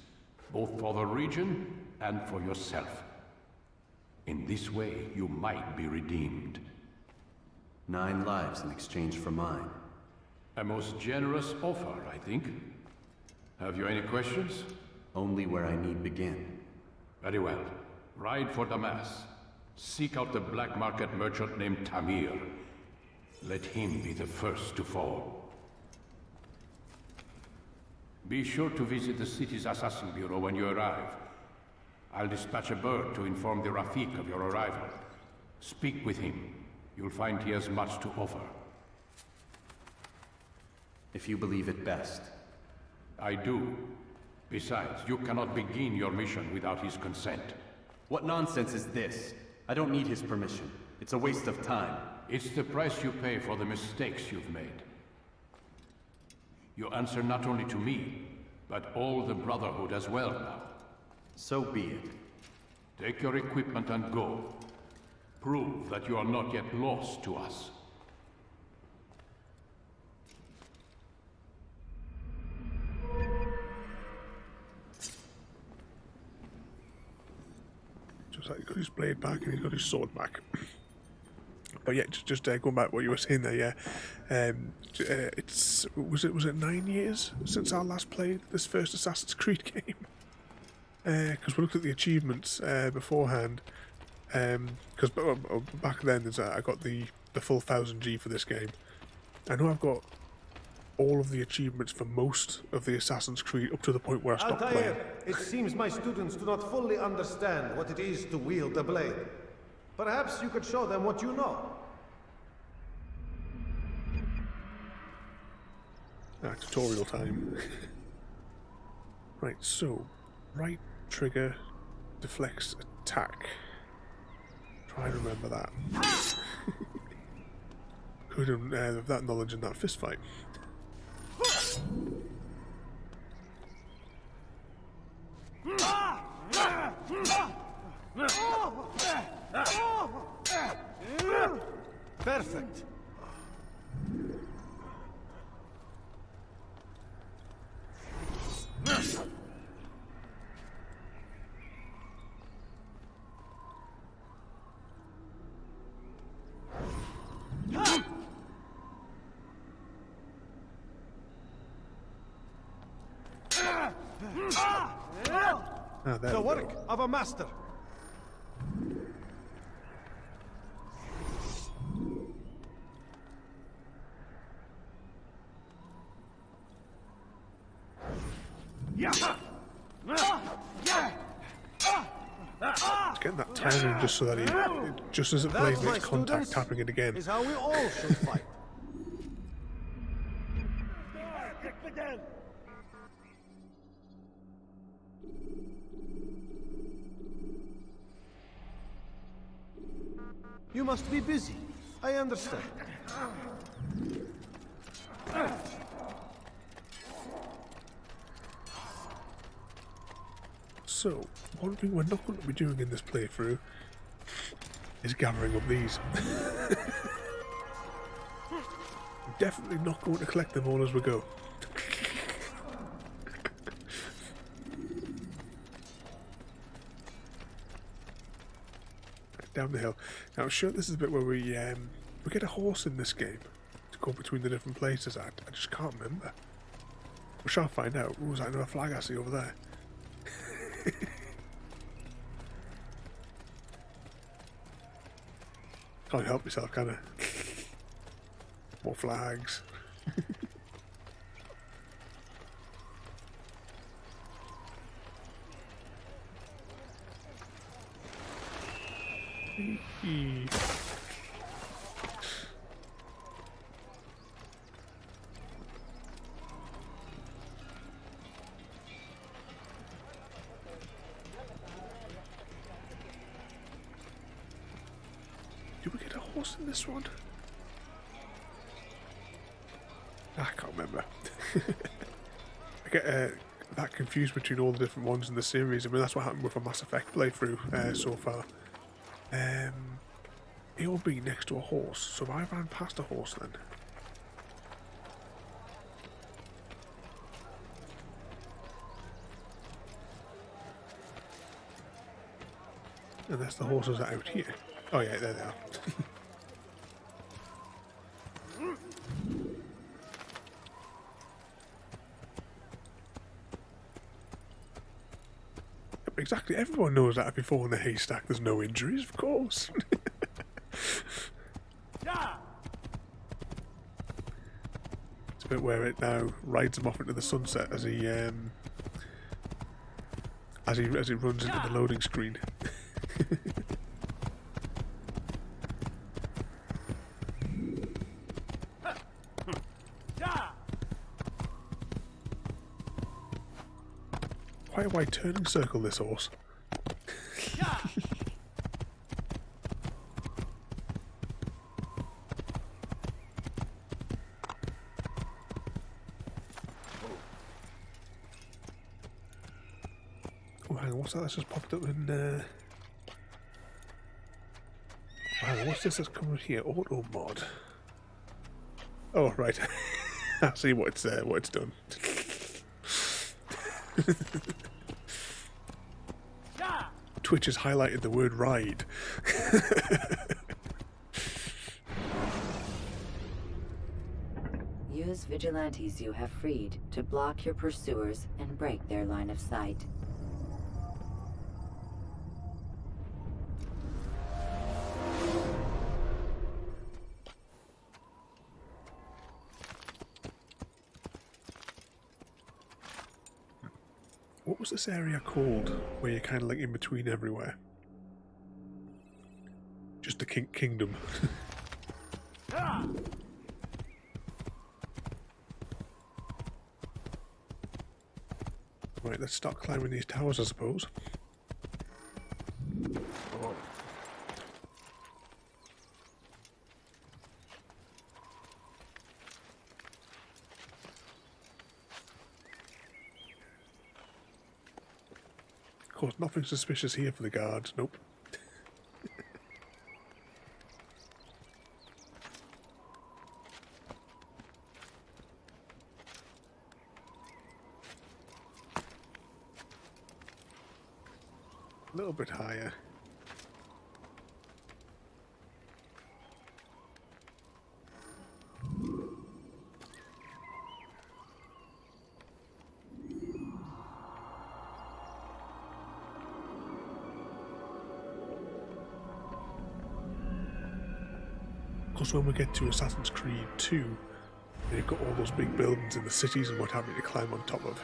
both for the region and for yourself. In this way, you might be redeemed. 9 lives in exchange for mine. A most generous offer, I think. Have you any questions? Only where I need begin. Very well. Ride for Damas. Seek out the black market merchant named Tamir. Let him be the first to fall. Be sure to visit the city's assassin bureau when you arrive. I'll dispatch a bird to inform the Rafik of your arrival. Speak with him. You'll find he has much to offer. If you believe it best. I do. Besides, you cannot begin your mission without his consent. What nonsense is this? I don't need his permission. It's a waste of time. It's the price you pay for the mistakes you've made. You answer not only to me, but all the Brotherhood as well now. So be it. Take your equipment and go. Prove that you are not yet lost to us. Just like he got his blade back and he's got his sword back. But yeah, just going back to what you were saying there, yeah. It's was it 9 years since I last played this first Assassin's Creed game? Because we looked at the achievements beforehand. Because back then I got the full 1000G for this game. I know I've got all of the achievements for most of the Assassin's Creed up to the point where I stopped playing. Altair, it seems my students do not fully understand what it is to wield a blade. Perhaps you could show them what you know. Tutorial time. Right, so right trigger deflects attack. Try and remember that. Could have that knowledge in that fist fight. Perfect. Ah, there The we work go. of a master. It's getting that timing just so that he, just as it plays, That, my makes contact, students, tapping it again. is how we all should fight. You must be busy. I understand. So, one thing we're not going to be doing in this playthrough is gathering up these. Definitely not going to collect them all as we go. Down the hill. Now, I'm sure this is a bit where we get a horse in this game to go between the different places. I just can't remember. We shall find out. Ooh, is that another flag I see over there? Can't help myself, can I? More flags. Did we get a horse in this one? I can't remember. I get that confused between all the different ones in the series. I mean, that's what happened with a Mass Effect playthrough so far. It'll be next to a horse, so I ran past a horse then. Unless the horses are out here. Oh yeah, there they are. Exactly, everyone knows that if you fall in the haystack there's no injuries, of course. It's a bit where it now rides him off into the sunset as he runs into the loading screen. Quite a wide turning circle, this horse. Oh, hang on, what's that? That's just popped up in. Oh, hang on, what's this that's coming here? Auto mod. Oh, right. I see what it's done. Twitch has highlighted the word ride. Use vigilantes you have freed to block your pursuers and break their line of sight. What was this area called, where you're kind of like in between everywhere? Just the kingdom. Right, let's start climbing these towers, I suppose. Of course, nothing suspicious here for the guards. Nope. A little bit higher. course, when we get to Assassin's Creed 2, you've got all those big buildings in the cities and what have you to climb on top of.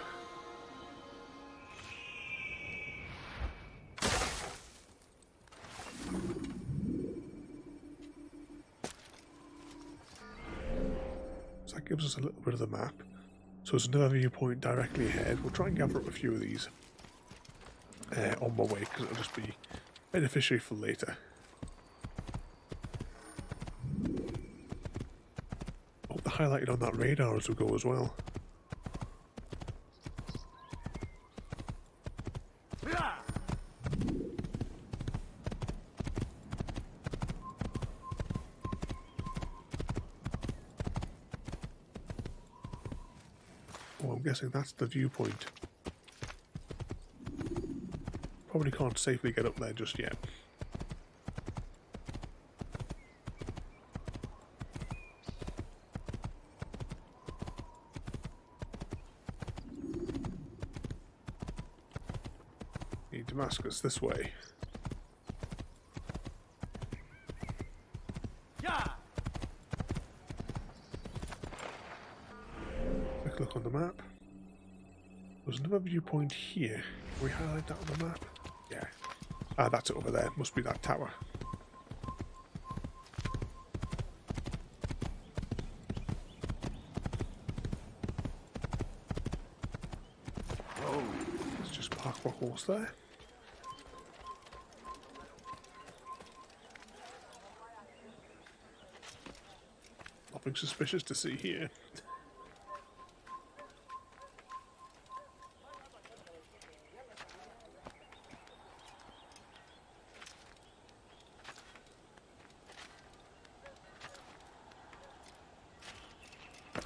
So that gives us a little bit of the map. So there's another viewpoint directly ahead. We'll try and gather up a few of these on my way, because it'll just be beneficiary for later. Oh, they're highlighted on that radar as we go as well. Oh, I'm guessing that's the viewpoint. Probably can't safely get up there just yet. Need Damascus this way. Quick look on the map. There's another viewpoint here. Can we highlight that on the map? Yeah. Ah, that's it over there. Must be that tower. Oh, let's just park my horse there. Nothing suspicious to see here.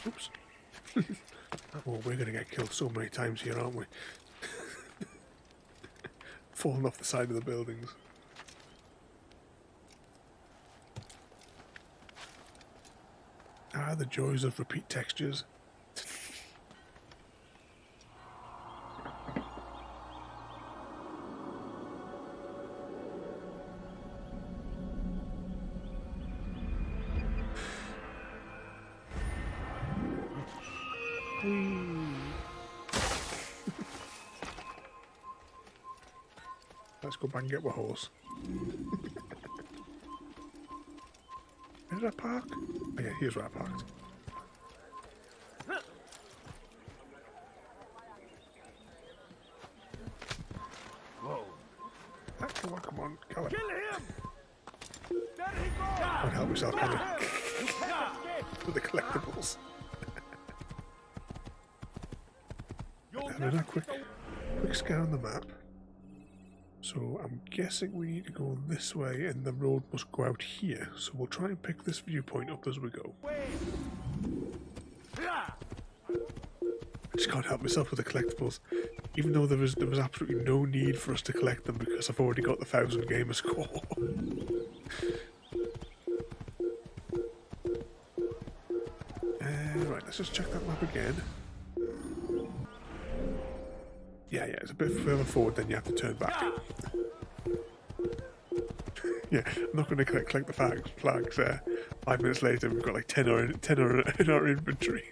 Oops. Oh, we're going to get killed so many times here, aren't we? Falling off the side of the buildings. Ah, the joys of repeat textures. Let's go back and get my horse. Where did I park? Oh yeah, here's where I parked. Whoa. Ah, come on, kill him. Kill him! There he goes! Can't help myself, can I? With the collectibles. Having a quick scan on the map. So I'm guessing we need to go this way and the road must go out here. So we'll try and pick this viewpoint up as we go. I just can't help myself with the collectibles. Even though there was absolutely no need for us to collect them because I've already got the 1000 gamer score. Right, let's just check that map again. Yeah, it's a bit further forward, then you have to turn back. Yeah, I'm not going to collect the flags 5 minutes later, we've got like 10 in our inventory.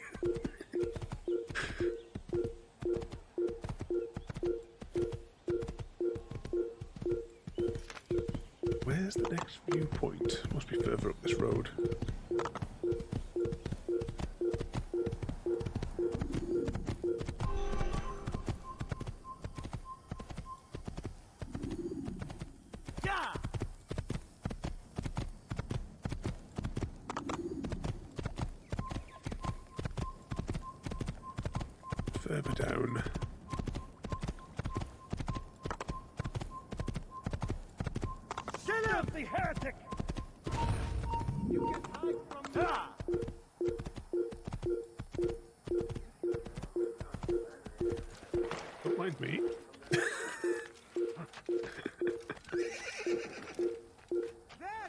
Where's the next viewpoint? Must be further up this road. Further down. Kill him, the heretic! You can hide from me! Don't mind me. There,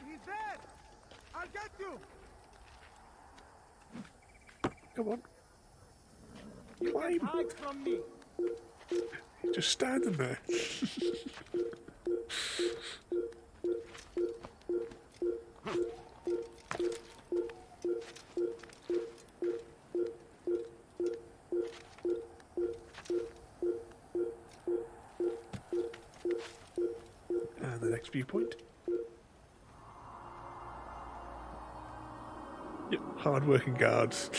he's there! I'll get you! Come on. You Climb. can hide from me! He's just standing there. next viewpoint. Yep, hard-working guards.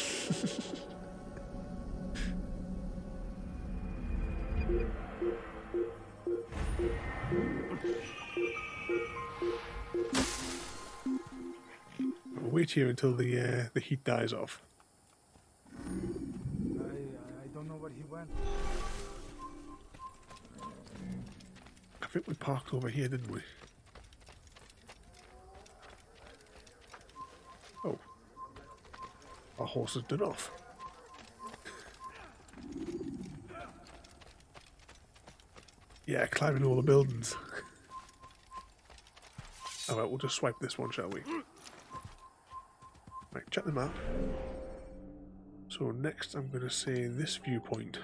We'll wait here until the heat dies off. I don't know where he went. I think we parked over here, didn't we? Oh. Our horse has done off. Yeah, climbing all the buildings. Alright, we'll just swipe this one, shall we? Right, check them out. So next I'm going to say this viewpoint.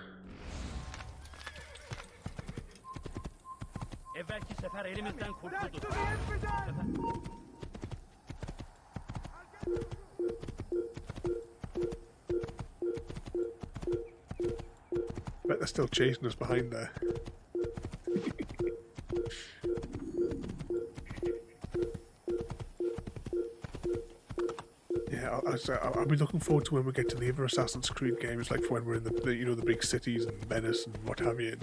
Evvelki sefer elimizden kurtulduk. Bet they're still chasing us behind there. Yeah, I'll be looking forward to when we get to the other Assassin's Creed games, like when we're in the big cities and Venice and what have you.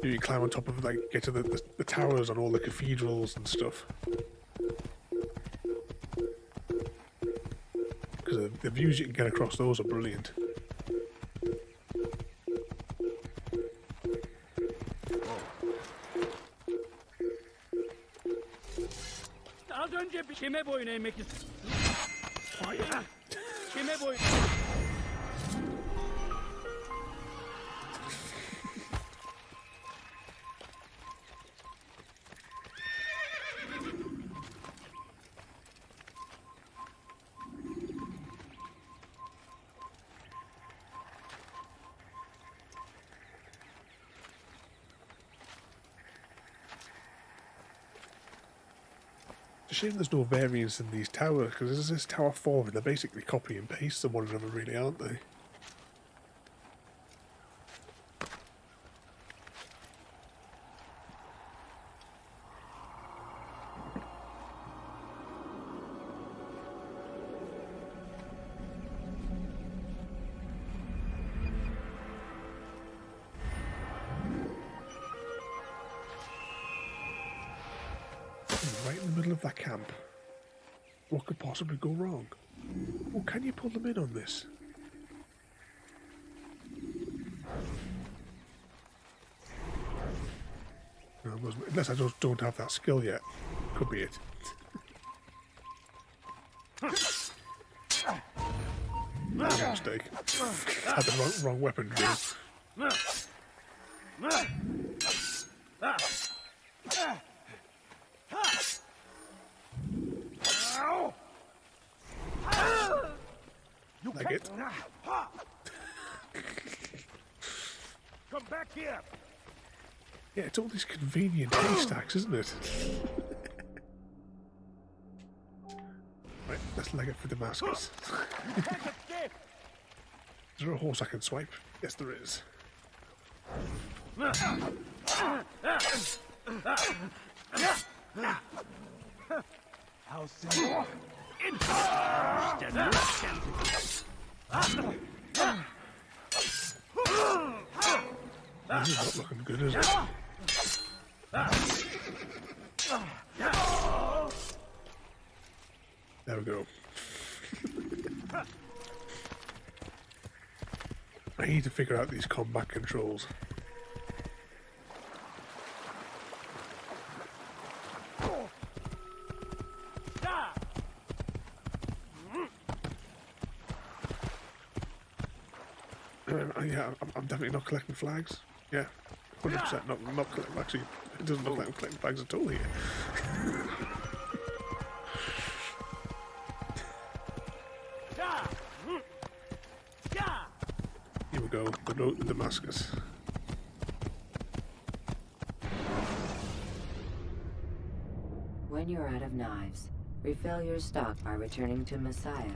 And you climb on top of, like, get to the towers on all the cathedrals and stuff. Because the views you can get across those are brilliant. Az önce bir kime boyun eğmek istedim. Kime boyun... It's a shame there's no variance in these towers, because this is Tower 4 and they're basically copy and paste of one another, really, aren't they? Right in the middle of that camp. What could possibly go wrong? Oh, can you pull them in on this? No, unless I just don't have that skill yet. Could be it. That was a mistake. Had the wrong weapon. Like it. Come back here. Yeah, it's all these convenient haystacks, isn't it? Right, let's leg it for Damascus. Is there a horse I can swipe? Yes, there is. How soon? This is not looking good, is it? There we go. I need to figure out these combat controls. Yeah, I'm definitely not collecting flags. Yeah, 100% not collecting. Actually, it doesn't look like I'm collecting flags at all here. Here we go, the road to Damascus. When you're out of knives, refill your stock by returning to Messiah,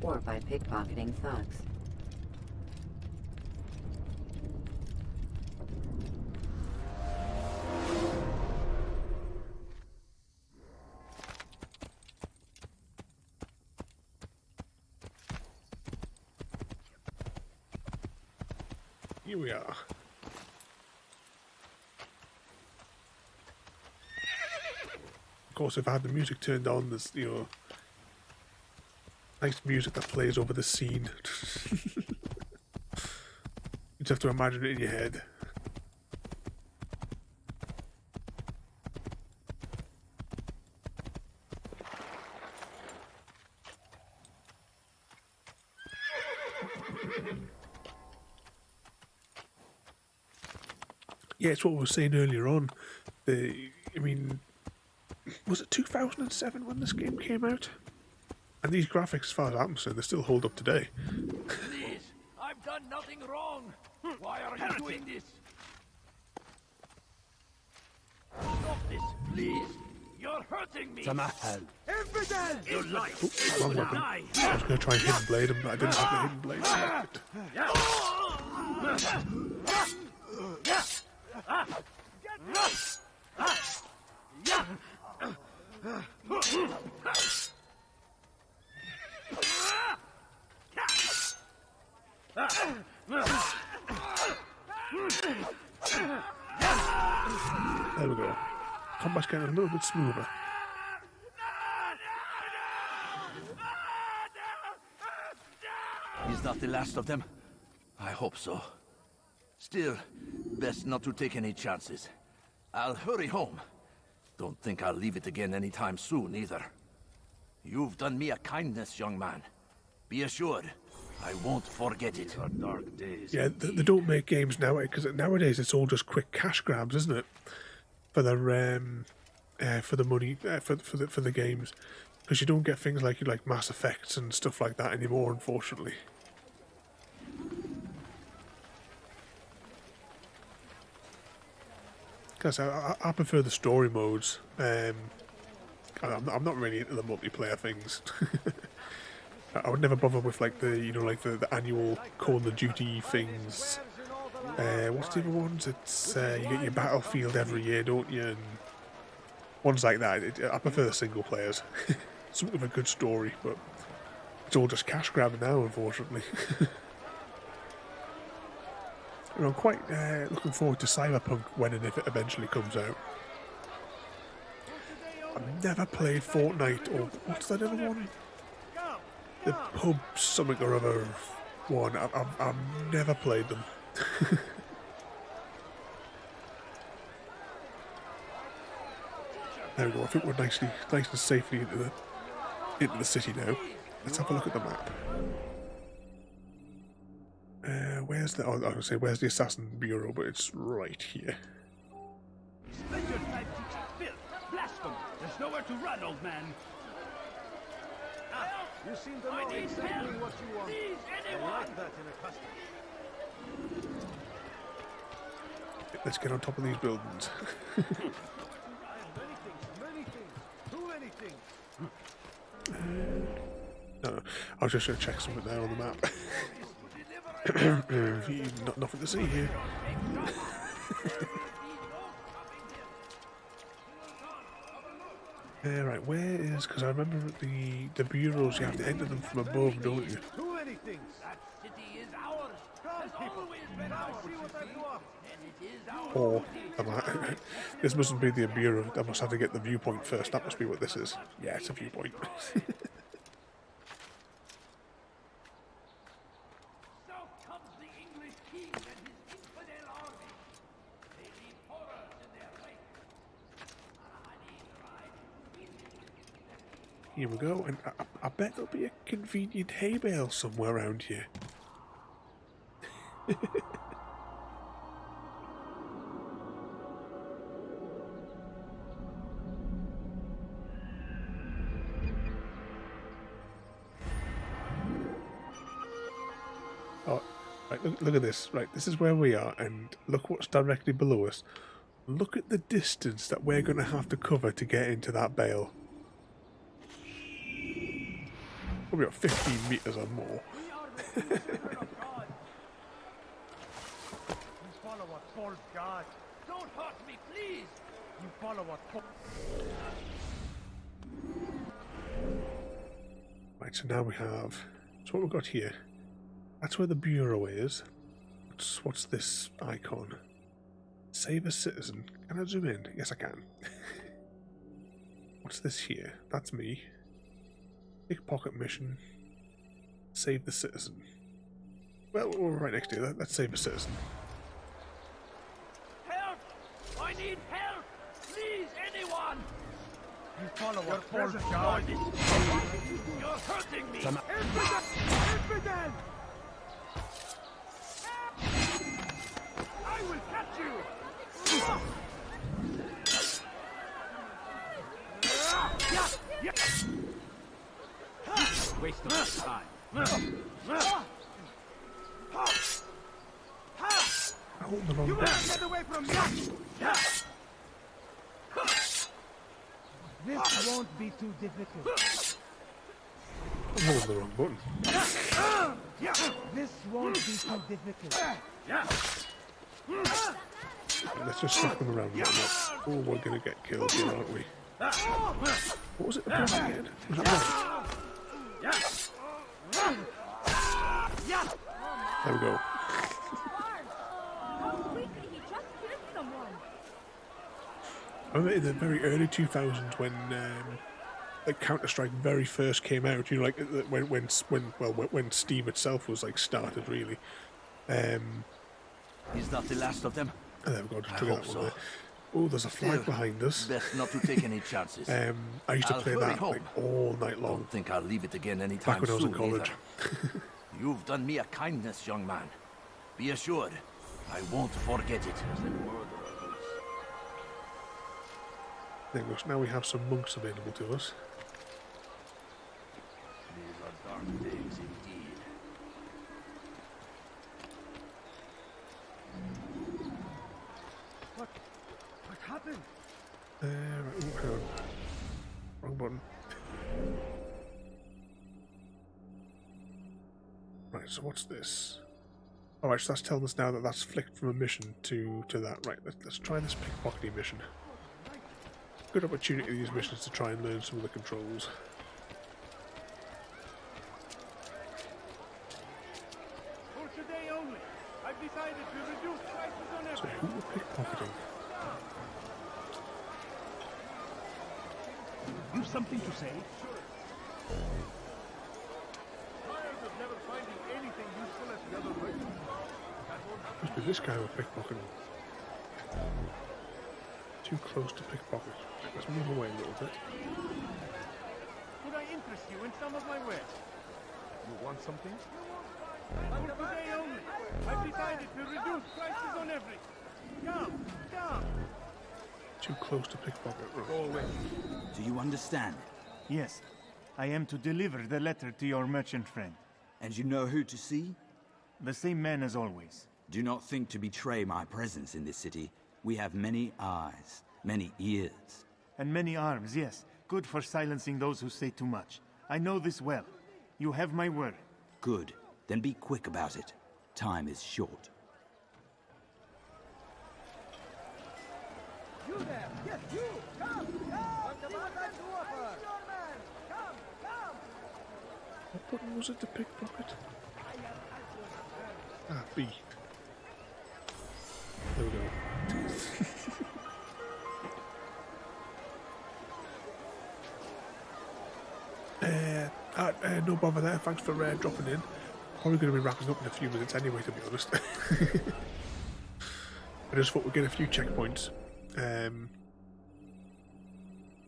or by pickpocketing thugs. Here we are. Of course, if I had the music turned on, there's, you know, nice music that plays over the scene. You just have to imagine it in your head. Yeah, it's what we were saying earlier on. I mean, was it 2007 when this game came out? And these graphics, as far as I'm concerned, they still hold up today. Please, I've done nothing wrong. Why are you doing this? Stop this, please. You're hurting me. Infidel! Your life Wrong will weapon. die. I was going to try and hidden blade him, but I didn't have the hidden blade selected. There we go. Combat's getting a little bit smoother. Is that the last of them? I hope so. Still, best not to take any chances. I'll hurry home. Don't think I'll leave it again anytime soon, either. You've done me a kindness, young man. Be assured, I won't forget it. Our dark days. Yeah, they don't make games nowadays, because nowadays it's all just quick cash grabs, isn't it? For the money, for the games, because you don't get things like Mass Effects and stuff like that anymore, unfortunately. Because I prefer the story modes. I'm not really into the multiplayer things. I would never bother with like the annual Call of Duty things. What's the other ones? It's you get your Battlefield every year, don't you? And ones like that. I prefer the single players. Something with a good story, but it's all just cash grabbing now, unfortunately. I'm quite looking forward to Cyberpunk when and if it eventually comes out. I've never played Fortnite, or what's that other one? The pub something or other one. I've never played them. There we go. I think we're nice and safely into the city now. Let's have a look at the map. Where's the? Oh, I was going to say where's the Assassin Bureau, but it's right here. Blasphemy! There's nowhere to run, old man. You seem to know exactly what you want. I like that in a customer. Let's get on top of these buildings. Many things. No, I was just going to check something there on the map. Nothing to see here. Right, where is? Because I remember the bureaus. You have to enter them from above, don't you? Too many things. That city is ours. Has always been ours. Or this mustn't be the bureau. I must have to get the viewpoint first. That must be what this is. Yeah, it's a viewpoint. Here we go, and I bet there'll be a convenient hay bale somewhere around here. Oh, right, look at this. Right, this is where we are, and look what's directly below us. Look at the distance that we're going to have to cover to get into that bale. Probably about 15 meters or more. You follow what false God. Don't hurt me, please. You follow what. Right, so now we have. So what we've got here. That's where the bureau is. what's this icon? Save a citizen. Can I zoom in? Yes, I can. What's this here? That's me. Pickpocket mission. Save the citizen. Well, we're right next to you. Let's save a citizen. Help! I need help! Please, anyone! You follow Your present presence guard. You're hurting me! Infidel! I will catch you! Waste of time. I hold the wrong You button. better get away from me! This won't be too difficult. I'm holding the wrong button. This won't be too difficult. Let's just slap them around a little bit. Oh, we're gonna get killed here, aren't we? What was it? The block again? Was it right? There we go. I remember in the very early 2000s when like Counter-Strike very first came out, you know, like when Steam itself was like started really. Is that the last of them? And there we go, just I trigger hope that one so. there. Oh, there's a flag Still, behind us. Best not to take any chances. I used to I'll play hurry that home. like all night long. Don't think I'll leave it again anytime Back when I was soon in college. either. You've done me a kindness, young man. Be assured, I won't forget it. There we go. So now we have some monks available to us. These are dark days indeed. What happened? Right, oh, hang on. Wrong button. Right, so what's this? Alright, so that's telling us now that that's flicked from a mission to that. Right, let's try this pickpocketing mission. Good opportunity these missions to try and learn some of the controls. For today only, I've decided to reduce prices on So everything. who were pickpocketing? You've something to say? Tired of never finding anything useful at the other merchant. Must be this guy who pickpocketing. Too close to pickpocket. Let's move away a little bit. Could I interest you in some of my wares? You want something? For today only, I've decided to reduce prices on everything. Come, come. Too close to pickpocket. Right. Go away. Do you understand? Yes, I am to deliver the letter to your merchant friend. And you know who to see? The same man as always. Do not think to betray my presence in this city. We have many eyes, many ears. And many arms, yes. Good for silencing those who say too much. I know this well. You have my word. Good. Then be quick about it. Time is short. You there! Yes, you! Come! Come! See what I do offer! Your man! Come! Come! What button was it to pickpocket? Ah, B. There we go. No bother there. Thanks for dropping in. Probably going to be wrapping up in a few minutes anyway, to be honest. I just thought we'd get a few checkpoints.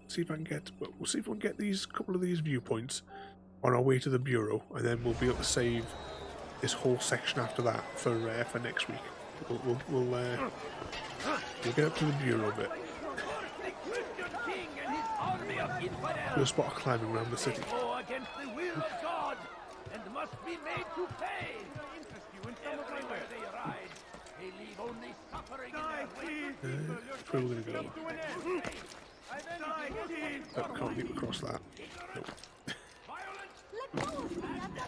See if I can get. Well, we'll see if we can get these couple of these viewpoints on our way to the bureau, and then we'll be able to save this whole section after that for next week. We'll get up to the bureau bit. We'll spot climbing around the city. Go against the will of God and must be made to pay. Everywhere they ride, they leave only suffering in their wake. That's where we're going to go. Oh, can't leap across that. Nope.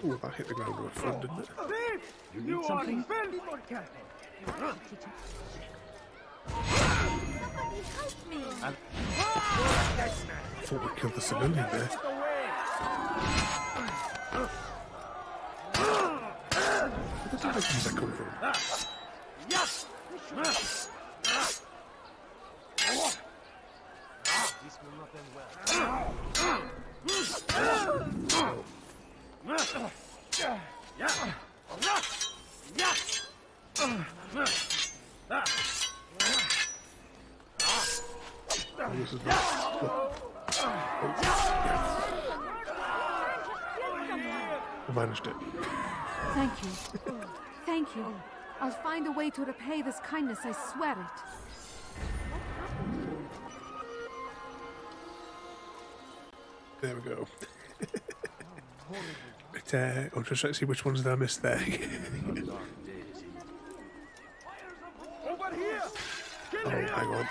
Oh, that hit the ground with a thud, didn't it? You need something? Very more careful. I thought we killed the civilian there. There's did I think that come from? This will not end well. Oh, this is not. I managed it. Thank you. Thank you. I'll find a way to repay this kindness, I swear it. There we go. But, I'll just try to see which ones did I miss there. Over here! Oh, hang on.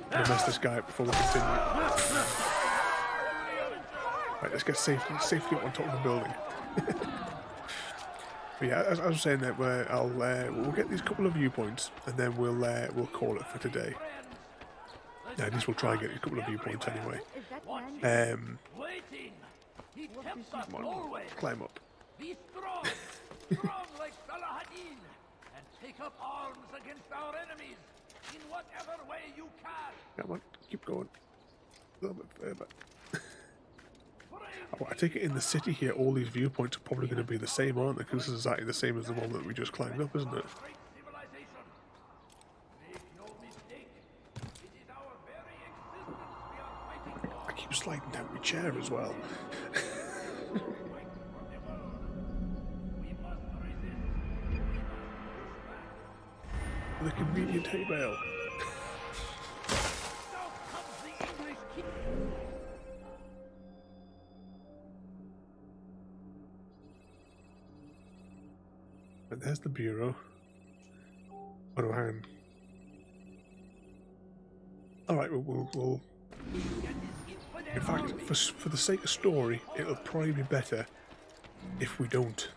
I messed this guy up before we continue. Right, let's get safely up on top of the building. But yeah, as I was saying, that we'll get these couple of viewpoints, and then we'll call it for today. Yeah, at least we'll try and get a couple of viewpoints anyway. Come on, climb up. Be strong like Salahadin, and take up arms against our enemies in whatever way you can. Come on, keep going. A little bit further. I take it in the city here, all these viewpoints are probably going to be the same, aren't they? Because this is exactly the same as the one that we just climbed up, isn't it? I keep sliding down my chair as well. The convenient hay bale. And there's the bureau. Oh no, hang on. Alright, we'll... In fact, for the sake of story, it'll probably be better if we don't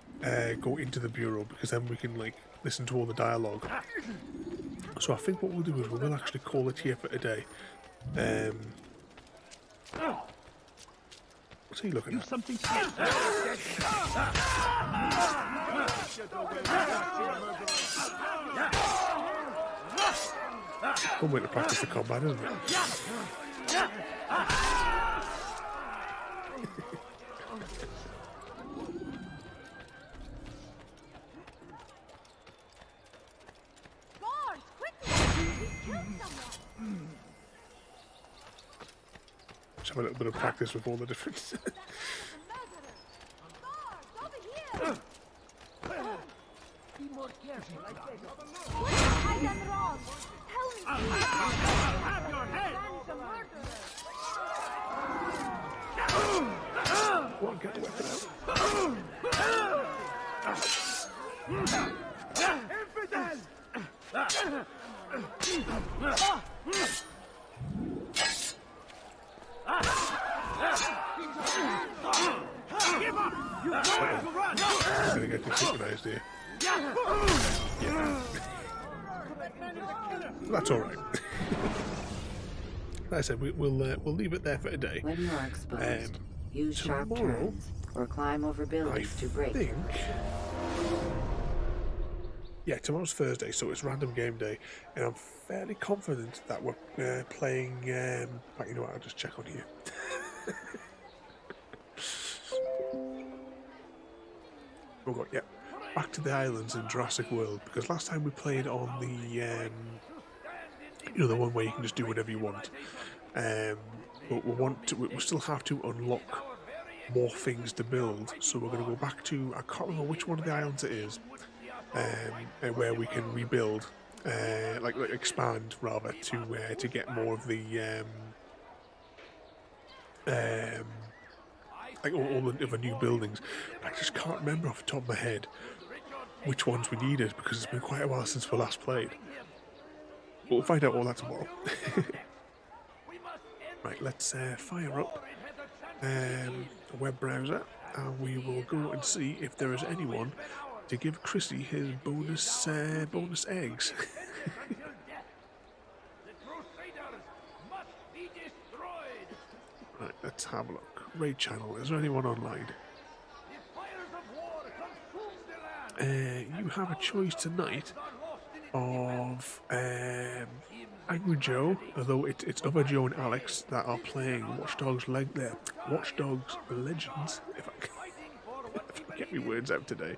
go into the bureau, because then we can, like, listen to all the dialogue. So I think what we'll do is we'll actually call it here for today. What's he looking at? Something. One way to practice the combat, isn't it? Let's have a little bit of practice with all the different... Be more careful, I beg. What have I done wrong? Tell me. I'll have your head. Go on, get the weapon out. Give up! You want to run! I'm gonna get desynchronized here. Yeah. That's alright. Like I said, we'll leave it there for today. When you are exposed, use sharp turns or climb over buildings to break. Yeah, tomorrow's Thursday, so it's random game day, and I'm fairly confident that we're playing. Right, you know what? I'll just check on here. Oh god, yeah. Back to the islands in Jurassic World, because last time we played on the, you know, the one where you can just do whatever you want. But we still have to unlock more things to build, so we're going to go back to, I can't remember which one of the islands it is, where we can rebuild, like expand rather, to get more of the, like all the other new buildings. I just can't remember off the top of my head which ones we needed, because it's been quite a while since we last played. But we'll find out all that tomorrow. Right, let's fire up a web browser, and we will go and see if there is anyone to give Chrissy his bonus eggs. Right, let's have a look. Raid channel, is there anyone online? You have a choice tonight of Angry Joe, although it's other Joe and Alex that are playing Watch Dogs Legends, if I can get my words out today.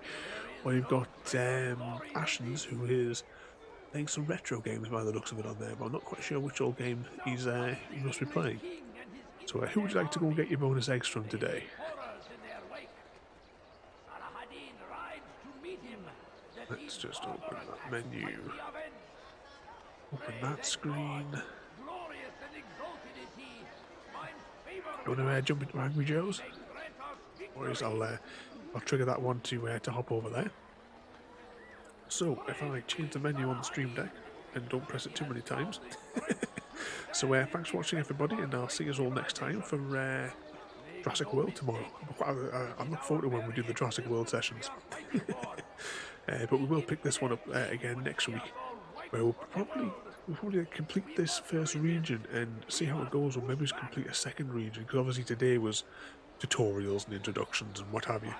Or you've got Ashens, who is playing some retro games by the looks of it on there, but I'm not quite sure which old game he must be playing. So who would you like to go and get your bonus eggs from today? Let's just open that menu. Open that screen. You want to jump into Angry Joe's? Or I'll trigger that one to hop over there. So if I change the menu on the stream deck and don't press it too many times. So thanks for watching, everybody, and I'll see you all next time for Jurassic World tomorrow. I'm looking forward to when we do the Jurassic World sessions. But we will pick this one up again next week, where we'll probably complete this first region and see how it goes, or maybe just complete a second region, because obviously today was tutorials and introductions and what have you.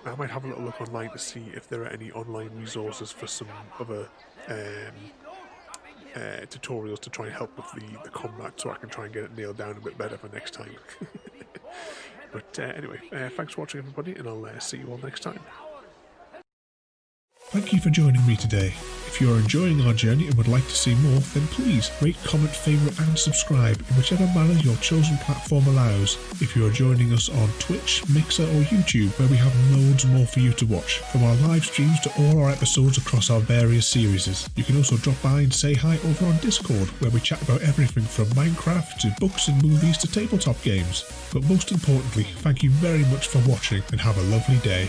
I might have a little look online to see if there are any online resources for some other tutorials to try and help with the combat, so I can try and get it nailed down a bit better for next time. But anyway, thanks for watching, everybody, and I'll see you all next time. Thank you for joining me today. If you are enjoying our journey and would like to see more, then please rate, comment, favourite and subscribe in whichever manner your chosen platform allows. If you are joining us on Twitch, Mixer or YouTube, where we have loads more for you to watch, from our live streams to all our episodes across our various series. You can also drop by and say hi over on Discord, where we chat about everything from Minecraft to books and movies to tabletop games. But most importantly, thank you very much for watching and have a lovely day.